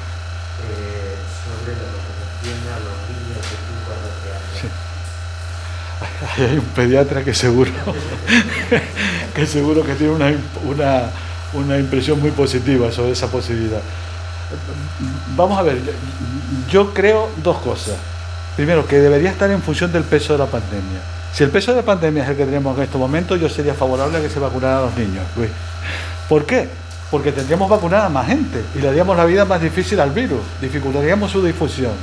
Speaker 2: sobre la vacunación a los niños de 5 a 12 años.
Speaker 1: Sí. Hay un pediatra que seguro que tiene una impresión muy positiva sobre esa posibilidad. Vamos a ver, yo creo dos cosas. Primero, que debería estar en función del peso de la pandemia. Si el peso de la pandemia es el que tenemos en estos momentos, yo sería favorable a que se vacunaran a los niños, Luis. ¿Por qué? Porque tendríamos vacunar a más gente y le haríamos la vida más difícil al virus, dificultaríamos su difusión.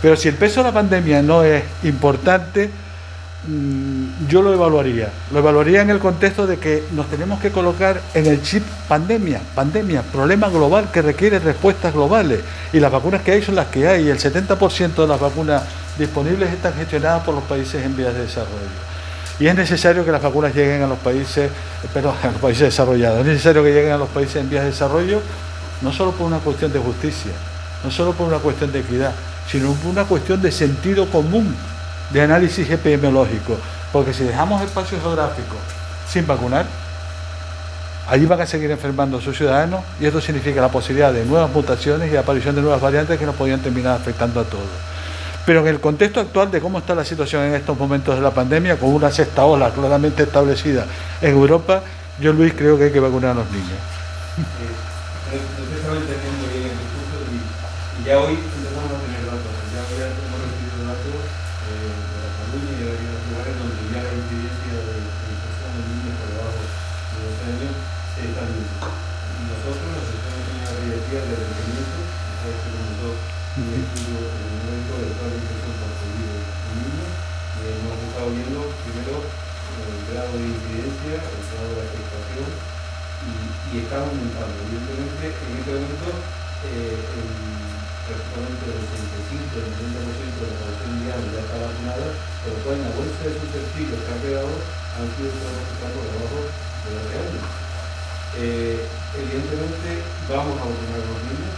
Speaker 1: Pero si el peso de la pandemia no es importante, yo lo evaluaría en el contexto de que nos tenemos que colocar en el chip pandemia, problema global que requiere respuestas globales, y las vacunas que hay son las que hay, y el 70% de las vacunas disponibles están gestionadas por los países en vías de desarrollo, y es necesario que las vacunas lleguen a los países, a los países desarrollados, es necesario que lleguen a los países en vías de desarrollo, no solo por una cuestión de justicia, no solo por una cuestión de equidad, sino por una cuestión de sentido común, de análisis epidemiológico, porque si dejamos espacios geográficos sin vacunar, allí van a seguir enfermando a sus ciudadanos, y esto significa la posibilidad de nuevas mutaciones y la aparición de nuevas variantes que nos podrían terminar afectando a todos. Pero en el contexto actual de cómo está la situación en estos momentos de la pandemia, con una sexta ola claramente establecida en Europa, yo, Luis, creo que hay que vacunar a los niños.
Speaker 3: Usted estaba entendiendo bien el discurso y ya hoy empezamos a tener datos. Ya hoy hemos recibido datos de la Cataluña y de varios lugares donde ya la incidencia de infección de niños por debajo de 12 años se está viendo. Y nosotros, la sección de la directiva de requerimiento, que comenzó un estudio epidemiológico del plan de infección por COVID en niños, y hemos estado viendo primero el grado de incidencia, el grado de afectación, y está aumentando. Evidentemente, en este momento, prácticamente el 85, el 90% de la población diana ya está vacunada, por lo cual en la bolsa de susceptibles que han quedado han sido todos afectados por debajo de 12 años. Evidentemente, vamos a vacunar a los niños.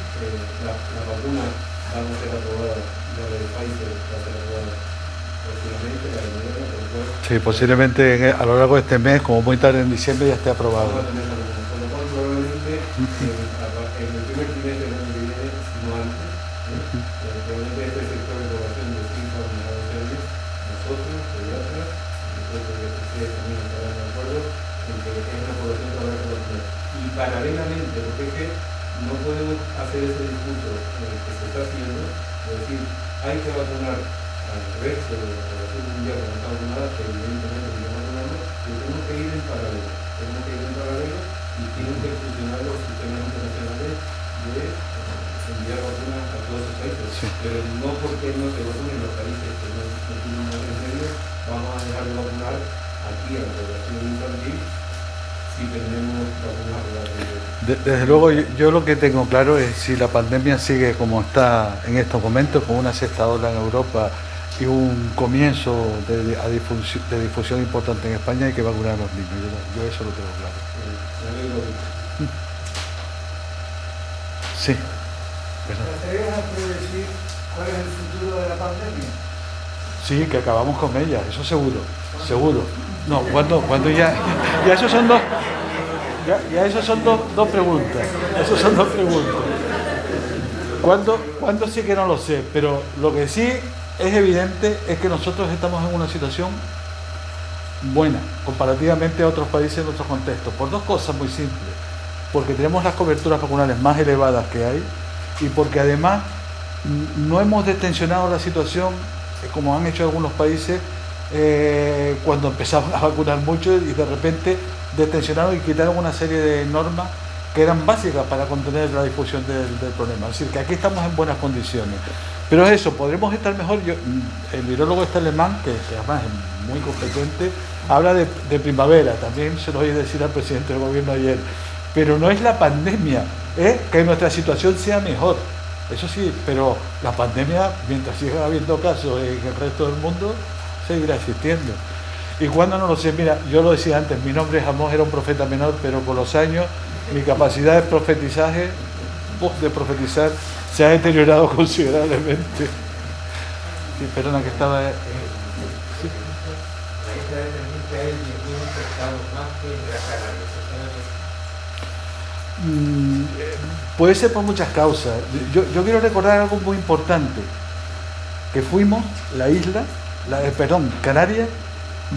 Speaker 3: La vacuna va a ser aprobada, la de Pfizer va a ser aprobada posiblemente, la de Moderna, por lo cual...
Speaker 1: Sí, posiblemente a lo largo de este mes, como muy tarde en diciembre, ya esté aprobado.
Speaker 3: Probablemente en el primer trimestre del año que viene, no antes, probablemente este sector de población de 5 a 12 años, nosotros, pediatras, creo que ustedes también estarán de acuerdo en que es una población que habrá que vacunar. Y paralelamente, porque es que no podemos hacer ese discurso que se está haciendo, es decir, hay que vacunar al resto de la población mundial que no está vacunada, que evidentemente hay que vacunarlo, pero tenemos que ir en paralelo. Y tienen que funcionar los sistemas internacionales de enviar vacunas a todos los países. Sí. Pero no porque no se vacunen los países que no tienen más remedio, vamos a dejar de vacunar aquí a la población infantil si tenemos vacunas relativamente.
Speaker 1: Desde luego, yo lo que tengo claro es si la pandemia sigue como está en estos momentos, con una sexta ola en Europa y un comienzo de difusión importante en España, hay que vacunar a los niños. Yo eso lo tengo claro. Sí.
Speaker 4: ¿Te atreves a predecir cuál es el futuro de la pandemia?
Speaker 1: Sí, que acabamos con ella, eso seguro, seguro. No, cuando ya esos son dos, ya esos son dos preguntas, esos son dos preguntas. ¿Cuándo sí que no lo sé? Pero lo que sí es evidente es que nosotros estamos en una situación buena, comparativamente a otros países en otros contextos, por dos cosas muy simples. Porque tenemos las coberturas vacunales más elevadas que hay, y porque además no hemos detencionado la situación, como han hecho algunos países, cuando empezaron a vacunar mucho y de repente detencionaron y quitaron una serie de normas que eran básicas para contener la difusión del problema. Es decir, que aquí estamos en buenas condiciones. Pero es eso, podremos estar mejor. El virólogo alemán, que además es muy competente, habla de primavera, también se lo oí decir al presidente del gobierno ayer. Pero no es la pandemia, es que nuestra situación sea mejor. Eso sí, pero la pandemia, mientras siga habiendo casos en el resto del mundo, seguirá existiendo. Y cuando no lo sé, mira, yo lo decía antes, mi nombre jamás era un profeta menor, pero con los años mi capacidad de profetizaje, de profetizar, se ha deteriorado considerablemente. Sí, perdona que estaba... sí. Puede ser por muchas causas. Yo quiero recordar algo muy importante, que fuimos la isla, Canarias,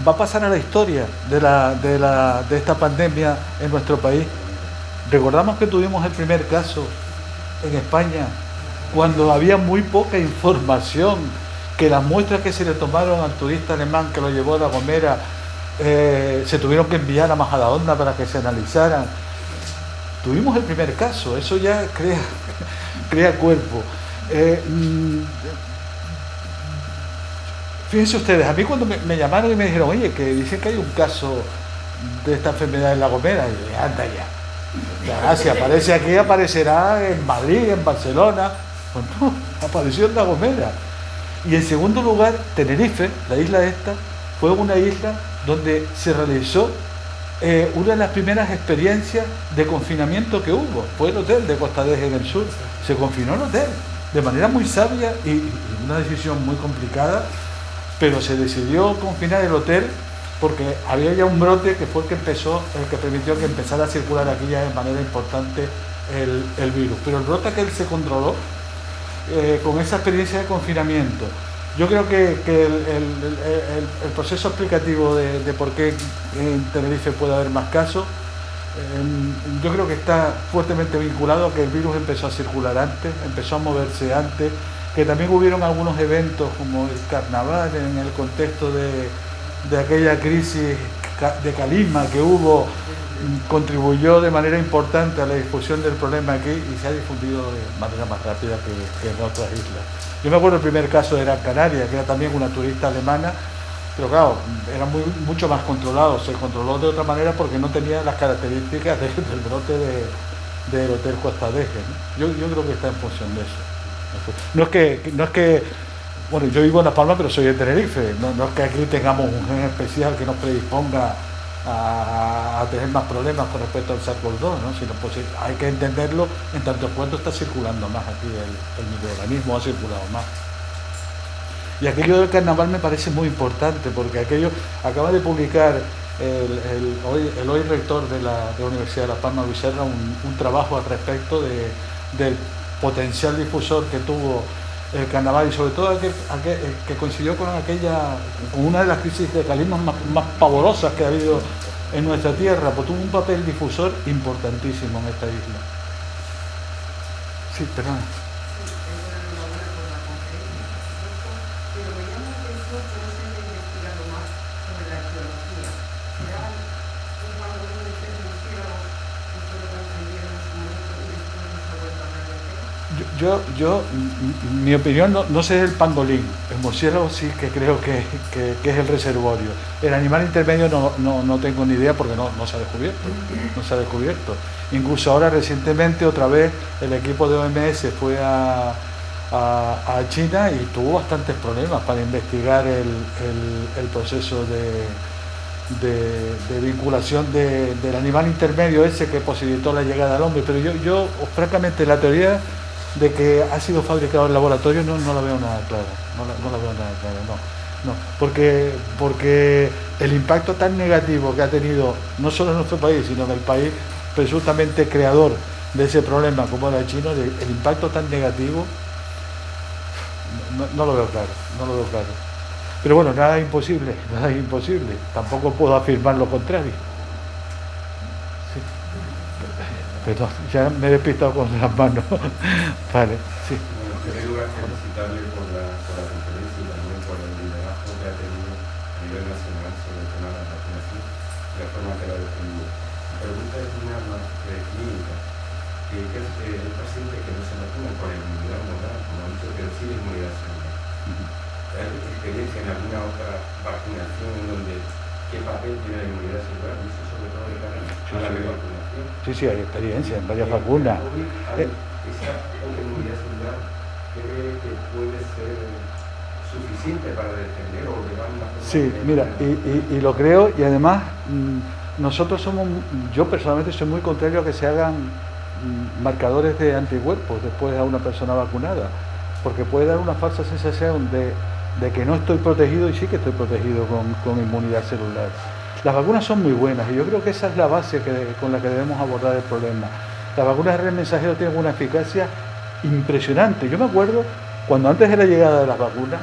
Speaker 1: va a pasar a la historia de esta pandemia en nuestro país. Recordamos que tuvimos el primer caso en España cuando había muy poca información, que las muestras que se le tomaron al turista alemán que lo llevó a La Gomera se tuvieron que enviar a Majadahonda para que se analizaran. Tuvimos el primer caso, eso ya crea cuerpo. Fíjense ustedes, a mí cuando me llamaron y me dijeron, oye, que dicen que hay un caso de esta enfermedad en La Gomera, y yo, anda ya. Si aparece aquí, aparecerá en Madrid, en Barcelona. Pues no, apareció en La Gomera. Y en segundo lugar, Tenerife, la isla esta, fue una isla donde se realizó una de las primeras experiencias de confinamiento que hubo. Fue el hotel de Costa de Eje en el sur. Se confinó el hotel de manera muy sabia y una decisión muy complicada, pero se decidió confinar el hotel porque había ya un brote que fue el que permitió que empezara a circular aquí ya de manera importante el virus. Pero el brote aquel se controló con esa experiencia de confinamiento. Yo creo que el proceso explicativo de por qué en Tenerife puede haber más casos, yo creo que está fuertemente vinculado a que el virus empezó a circular antes, empezó a moverse antes, que también hubieron algunos eventos como el carnaval en el contexto de aquella crisis de Calima que hubo, contribuyó de manera importante a la difusión del problema aquí y se ha difundido de manera más rápida que en otras islas. Yo me acuerdo el primer caso de Gran Canaria, que era también una turista alemana, pero claro, era mucho más controlado, se controló de otra manera porque no tenía las características del brote del Hotel Costa de Eje, ¿no? Yo creo que está en función de eso. No es que bueno, yo vivo en Las Palmas, pero soy de Tenerife, no es que aquí tengamos un gen especial que nos predisponga a tener más problemas con respecto al SARS-CoV-2, ¿no? Sino pues hay que entenderlo en tanto cuanto está circulando más aquí el microorganismo, ha circulado más. Y aquello del carnaval me parece muy importante, porque aquello acaba de publicar el hoy rector de la Universidad de Las Palmas, Luis Serra, un trabajo al respecto del potencial difusor que tuvo el carnaval y sobre todo que coincidió con una de las crisis de calismo más pavorosas que ha habido en nuestra tierra, pues tuvo un papel difusor importantísimo en esta isla. Sí, perdón. Mi opinión, no sé el pangolín, el murciélago sí que creo que es el reservorio. El animal intermedio no tengo ni idea porque no se ha descubierto. Incluso ahora recientemente otra vez el equipo de OMS fue a China y tuvo bastantes problemas para investigar el proceso de vinculación del animal intermedio ese que posibilitó la llegada al hombre. Pero yo francamente la teoría de que ha sido fabricado en laboratorio no la veo nada clara, no, porque el impacto tan negativo que ha tenido no solo en nuestro país, sino en el país presuntamente creador de ese problema como era el chino, el impacto tan negativo no lo veo claro. Pero bueno, nada es imposible, tampoco puedo afirmar lo contrario. Perdón, ya me he despistado con las manos. Vale, sí.
Speaker 3: En primer lugar, felicitarle por la conferencia y también por el liderazgo que ha tenido a nivel
Speaker 5: te la defendí. La pregunta es una más clínica, que es el paciente que no se vacuna por la inmunidad moral, como ha dicho, pero sí la inmunidad celular. ¿Hay experiencia en alguna otra vacunación en donde qué papel tiene la inmunidad celular? Y eso sobre todo de cara a la revacunación.
Speaker 1: Sí, sí, hay experiencia en varias vacunas.
Speaker 5: Esa otra inmunidad celular cree que puede ser suficiente para defender o llevar una forma.
Speaker 1: Sí, mira, y lo creo, y además nosotros yo personalmente soy muy contrario a que se hagan marcadores de anticuerpos después a una persona vacunada, porque puede dar una falsa sensación de que no estoy protegido, y sí que estoy protegido con inmunidad celular. Las vacunas son muy buenas y yo creo que esa es la base con la que debemos abordar el problema. Las vacunas de RNA mensajero tienen una eficacia impresionante. Yo me acuerdo cuando antes de la llegada de las vacunas,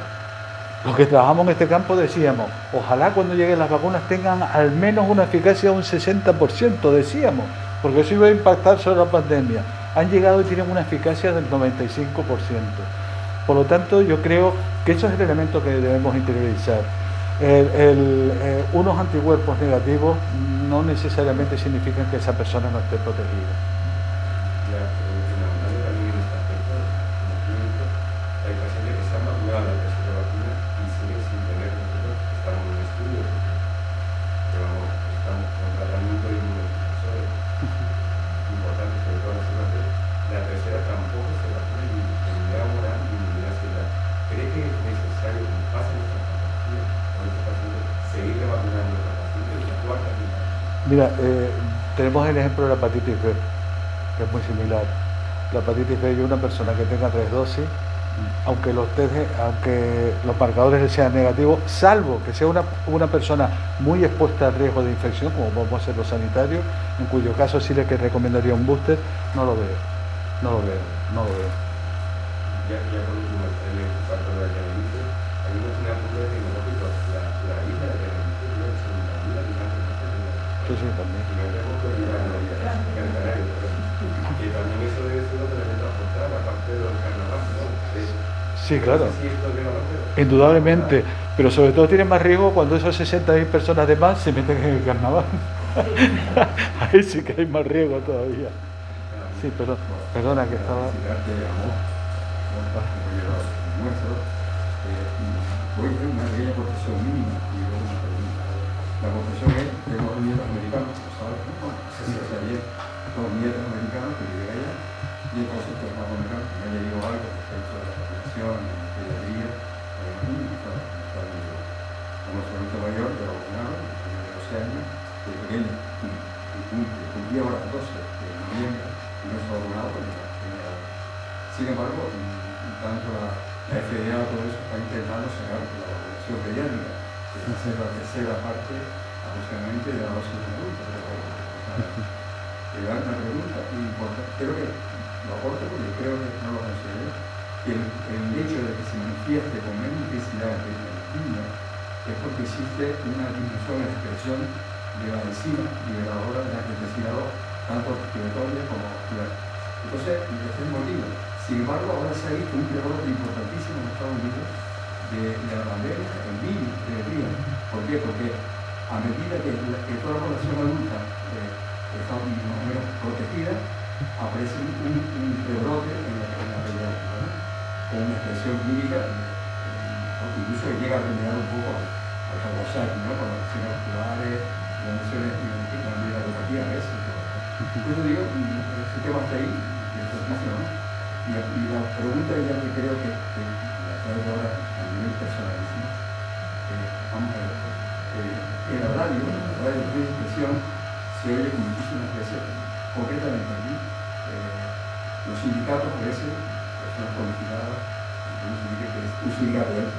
Speaker 1: los que trabajamos en este campo decíamos, ojalá cuando lleguen las vacunas tengan al menos una eficacia de un 60%, decíamos, porque eso iba a impactar sobre la pandemia. Han llegado y tienen una eficacia del 95%. Por lo tanto, yo creo que eso es el elemento que debemos interiorizar. Unos anticuerpos negativos no necesariamente significan que esa persona no esté protegida.
Speaker 5: También en este aspecto, como clínico, hay pacientes que se han vacunado la tercera vacuna y siguen sin tener, nosotros estamos en estudio, pero vamos, estamos con tratamiento de inmunosupresores importantes, sobre todo la tercera tampoco se vacuna ni inmunidad moral ni inmunidad celular. ¿Cree que es necesario, como pasa en nuestras patologías, con estos pacientes, seguir vacunando a los pacientes de la cuarta etapa?
Speaker 1: Mira, tenemos el ejemplo de la hepatitis B, que es muy similar. La hepatitis B, una persona que tenga 3 dosis, aunque los marcadores sean negativos, salvo que sea una persona muy expuesta al riesgo de infección, como vamos a ser los sanitarios, en cuyo caso sí le recomendaría un booster, no lo veo.
Speaker 5: Ya por último, en el factor de la diabetes, hay una punta de tecnológico, la isla de diabetes, la segunda vida,
Speaker 1: Sí, también.
Speaker 5: Y no tenemos que olvidar el canario, que también eso debe ser otro elemento a aportar, aparte de los carnavales, ¿no?
Speaker 1: Sí, claro.
Speaker 5: Sí, esto es de
Speaker 1: Indudablemente, pero sobre todo tiene más riesgo cuando esas 60.000 personas de más se meten en el carnaval. Ahí sí que hay más riesgo todavía. Sí, perdona que estaba...
Speaker 6: Voy a hacer una pequeña aportación mínima y luego una pregunta. La aportación es de los nietos americanos, ¿sabes? Se ayer dos nietos americanos que viven allá y entonces pues más o menos me ha leído algo respecto de la vacunación, de la pediatría, como solamente mayor, de la vacunaron, tiene 12 años, de pequeño, y cumplía ahora 12 de noviembre y no se ha vacunado por la primera vez. Sin embargo, tanto la FDA, todo eso está intentando sacar la vacunación pediátrica, que va a ser la tercera parte aproximadamente de la dosis de adultos. Una pregunta importante, creo que lo aporto porque creo que no lo considero, que el hecho de que se manifieste con menos intensidad de la enzima es porque existe una disminución en la expresión de la enzima liberadora de la angiotensina 2, tanto respiratoria como vascular. Entonces, ese es el motivo. Sin embargo, ahora se ha visto un rebrote importantísimo en Estados Unidos de la pandemia, el virus del día. ¿Por qué? Porque a medida que toda la población adulta está más o menos protegida, aparece un rebrote en la pediatría, ¿no? Con una expresión clínica, incluso llega a remediar un poco al Kawasaki, ¿no? Con las lesiones vasculares, las lesiones de la neuropatía a veces. Por eso digo, ese tema está ahí, y es importantísimo, ¿no? Y la pregunta ya que creo que la traigo ahora a nivel personalísimo, vamos a ver, en la radio de expresión se oye muchísimas veces, concretamente aquí, los sindicatos a veces, personas cualificadas, un sindicato de eso,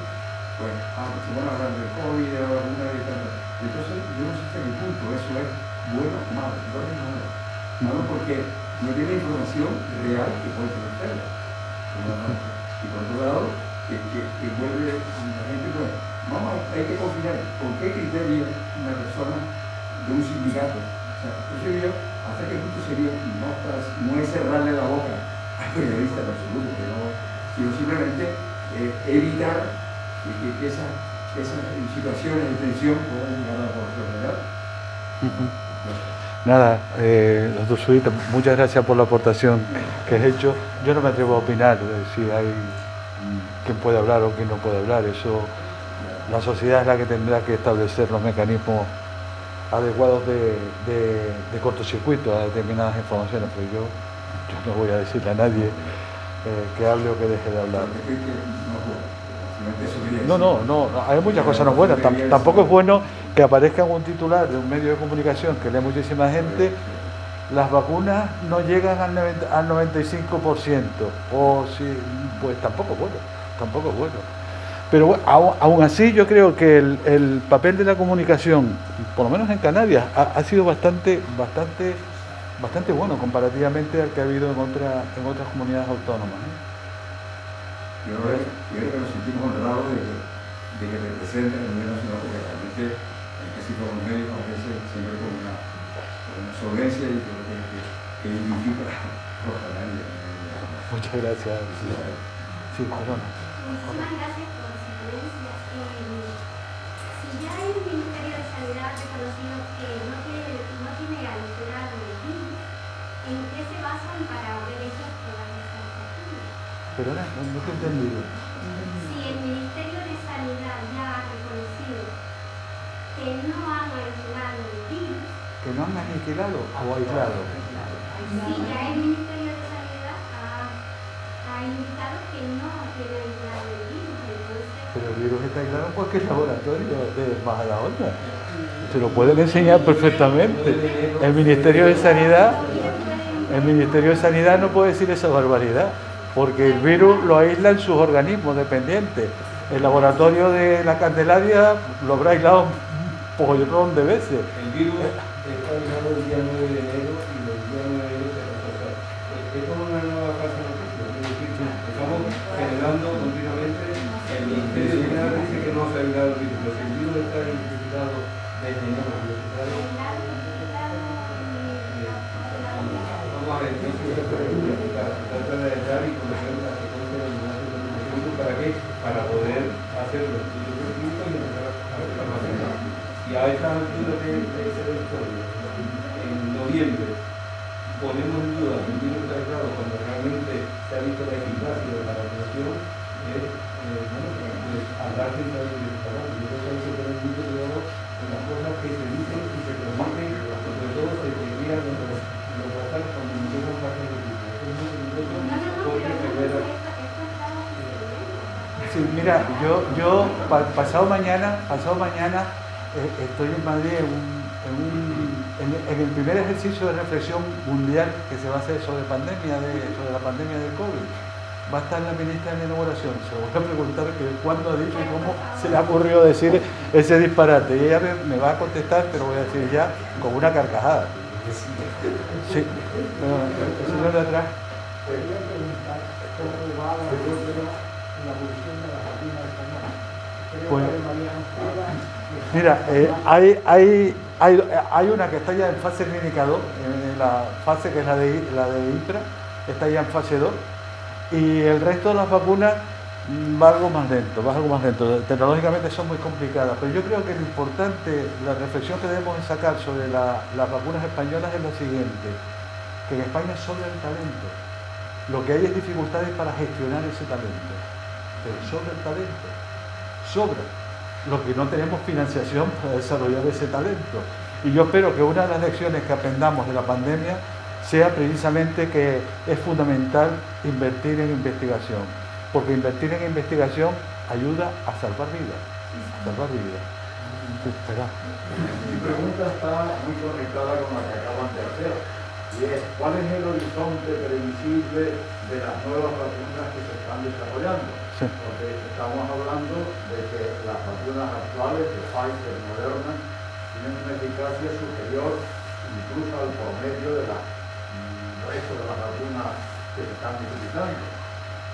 Speaker 6: pues, se van a hablar del COVID, de la vacuna y tal. Entonces, yo no sé hasta qué punto eso es bueno o malo. No es malo. Malo porque no tiene información real que puede conocerla. Y por otro lado, que vuelve la gente, pues, hay que confinar con qué criterio una persona de un sindicato. O sea, eso yo, hasta qué punto sería, no es cerrarle la boca al periodista en absoluto, sino simplemente evitar que esas situaciones de tensión puedan llegar a la población, ¿verdad?
Speaker 1: Nada, doctor Zurita, muchas gracias por la aportación que has hecho. Yo no me atrevo a opinar de si hay quién puede hablar o quién no puede hablar. Eso, la sociedad es la que tendrá que establecer los mecanismos adecuados de cortocircuito a determinadas informaciones, pero yo no voy a decirle a nadie que hable o que deje de hablar. No, hay muchas cosas no buenas. Tampoco es bueno que aparezca un titular de un medio de comunicación que lee muchísima gente: las vacunas no llegan al 95%, o si, pues tampoco es bueno. Pero bueno, aún así yo creo que el papel de la comunicación, por lo menos en Canarias, ha sido bastante bueno comparativamente al que ha habido en otras comunidades autónomas, ¿eh?
Speaker 6: Yo creo que nos sentimos honrados de que representen el gobierno nacional, porque realmente el que sirve con médicos a veces siempre con una solvencia y creo que dignifica a los canarios.
Speaker 1: Muchas gracias. Sí, perdona.
Speaker 7: Muchísimas gracias por su ponencia. Si ya el Ministerio de Sanidad ha reconocido que no tiene alterado el virus, ¿en qué se basan para ver eso todas estas vacunas?
Speaker 1: Perdona, no te he entendido.
Speaker 7: Si el Ministerio de Sanidad ya ha reconocido que no han aislado el virus,
Speaker 1: ¿Que no han aniquilado o aislado?
Speaker 7: si ya el Ministerio de Sanidad ha indicado que no tiene aislado el virus, entonces...
Speaker 1: Pero el virus está aislado en cualquier laboratorio de más a la onda. Se lo pueden enseñar perfectamente. El Ministerio de Sanidad no puede decir esa barbaridad, porque el virus lo aísla en sus organismos dependientes. El laboratorio de la Candelaria lo habrá aislado un pollón de veces.
Speaker 3: El virus está aislado el día 9 de enero y el día 9 de enero se retrasó. Esto es una nueva fase de noticia. Es decir, estamos generando continuamente. El Ministerio de Sanidad dice que no se ha aislado el virus, pero si el virus está identificado desde enero, vamos a ver, entonces trata de entrar y conocer las que conocen el movimiento. ¿Para qué? Para poder hacer los estudios científicos y empezar a ver la máquina. Y a estas alturas de la historia, en noviembre, ponemos en duda que el virus está aislado cuando realmente se ha visto la eficacia de la vacunación, es pues hablar sin saber de qué se está hablando. Yo creo que hay que tener mucho cuidado con las cosas que se dicen y se prometen, sobre todo se crean los tratados cuando empiezan a pasar los virus. Eso es muy peligroso porque se puede...
Speaker 1: Sí, mira, yo pasado mañana estoy en Madrid en el primer ejercicio de reflexión mundial que se va a hacer sobre la pandemia del COVID. Va a estar la ministra en la inauguración. Se lo voy a preguntar que cuándo ha dicho y cómo se le ha ocurrido decir ese disparate. Y ella me va a contestar, pero voy a decir ya con una carcajada. Sí, pero el señor de atrás.
Speaker 4: Quería preguntar cómo va la evolución de las vacunas españolas. Creo
Speaker 1: Pues,
Speaker 4: que
Speaker 1: mira, hay una que está ya en fase clínica 2, en la fase que es la de IPRA, está ya en fase 2, y el resto de las vacunas va algo más lento. Tecnológicamente son muy complicadas, pero yo creo que lo importante, la reflexión que debemos sacar sobre las vacunas españolas es la siguiente: que en España sobra el talento. Lo que hay es dificultades para gestionar ese talento, pero sobra el talento, sobra. Lo que no tenemos financiación para desarrollar ese talento. Y yo espero que una de las lecciones que aprendamos de la pandemia sea precisamente que es fundamental invertir en investigación, porque invertir en investigación ayuda a salvar vidas. Sí, espera.
Speaker 8: Mi pregunta está muy conectada con la que acaban de hacer, y es: ¿cuál es el horizonte previsible de las nuevas vacunas que se están desarrollando?
Speaker 1: Sí.
Speaker 8: Porque estamos hablando de que las vacunas actuales de Pfizer y Moderna tienen una eficacia superior incluso al promedio de resto de las vacunas que se están utilizando.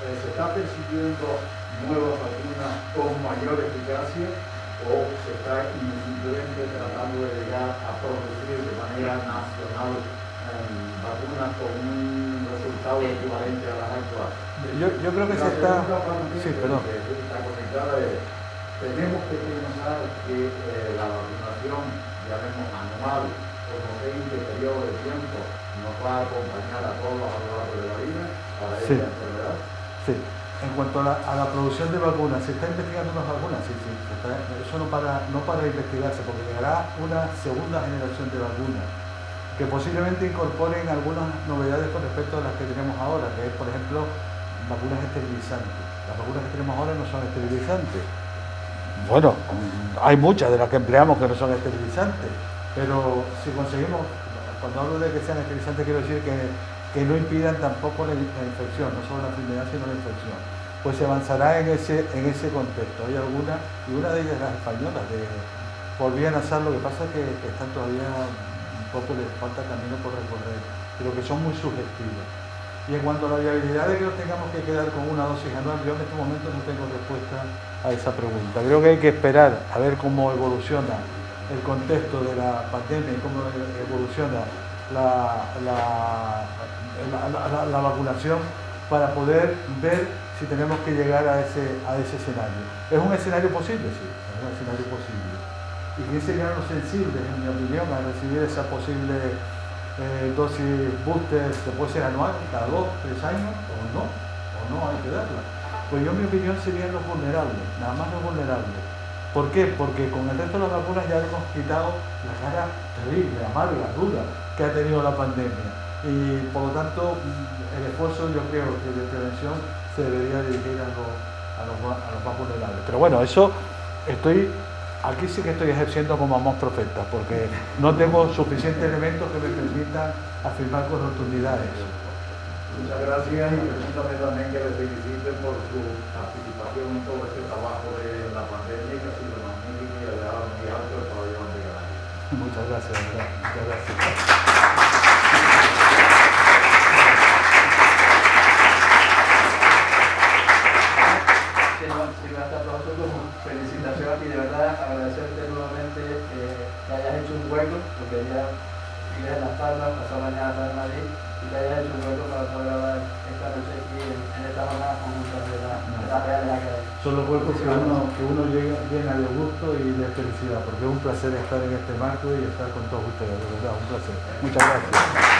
Speaker 8: ¿Se está persiguiendo nuevas vacunas con mayor eficacia o se está simplemente tratando de llegar a producir de manera nacional vacunas con un resultado equivalente a las actuales?
Speaker 1: Yo creo que se está... Sí, perdón.
Speaker 8: Está conectada es: tenemos que pensar que la vacunación, llamemos anual, como periodo de tiempo nos va a acompañar a todos a lo largo de la vida para
Speaker 1: Sí.
Speaker 8: esta enfermedad?
Speaker 1: Sí. En cuanto a la producción de vacunas, ¿se está investigando unas vacunas? Sí, sí. Eso no para investigarse, porque llegará una segunda generación de vacunas que posiblemente incorporen algunas novedades con respecto a las que tenemos ahora, que es, por ejemplo, vacunas esterilizantes. Las vacunas que tenemos ahora no son esterilizantes. Bueno, hay muchas de las que empleamos que no son esterilizantes, pero si conseguimos, cuando hablo de que sean esterilizantes, quiero decir que no impidan tampoco la infección, no solo la enfermedad, sino la infección. Pues se avanzará en ese contexto. Hay algunas, y una de ellas las españolas, por vía nasal, lo que pasa es que están todavía un poco, les falta camino por recorrer, pero que son muy sugestivos. Y en cuanto a la viabilidad de que nos tengamos que quedar con una dosis anual, yo en este momento no tengo respuesta a esa pregunta. Creo que hay que esperar a ver cómo evoluciona el contexto de la pandemia y cómo evoluciona la vacunación para poder ver si tenemos que llegar a ese escenario. ¿Es un escenario posible? Sí, es un escenario posible. ¿Y quién serían los sensibles, en mi opinión, a recibir esa posible dosis booster, que puede ser anual, cada 2, 3 años, o no hay que darla? Pues yo, en mi opinión, serían los vulnerables, nada más los vulnerables. ¿Por qué? Porque con el resto de las vacunas ya hemos quitado la cara terrible, amarga, dura que ha tenido la pandemia. Y por lo tanto, el esfuerzo, yo creo que de prevención se debería dirigir a los más vulnerables. Pero bueno, eso aquí sí que estoy ejerciendo como amos profeta, porque no tengo suficientes elementos que me permitan afirmar con rotundidad eso.
Speaker 8: Muchas gracias y permítame también que les felicite por su participación en todo este trabajo de la pandemia, que ha sido magnífico y ha dejado muy alto el pabellón de Canarias.
Speaker 1: Muchas gracias, ¿verdad? Muchas gracias.
Speaker 9: Felicitaciones y de verdad agradecerte nuevamente que hayas hecho un hueco, porque ya vives en Las Palmas, pasado mañana a estar en Madrid, y que hayas hecho un hueco para poder grabar esta noche aquí en esta jornada conjunta de las Reales Academias.
Speaker 1: Son los huecos que uno llena de gusto y de felicidad, porque es un placer estar en este marco y estar con todos ustedes, de verdad, un placer. Muchas gracias.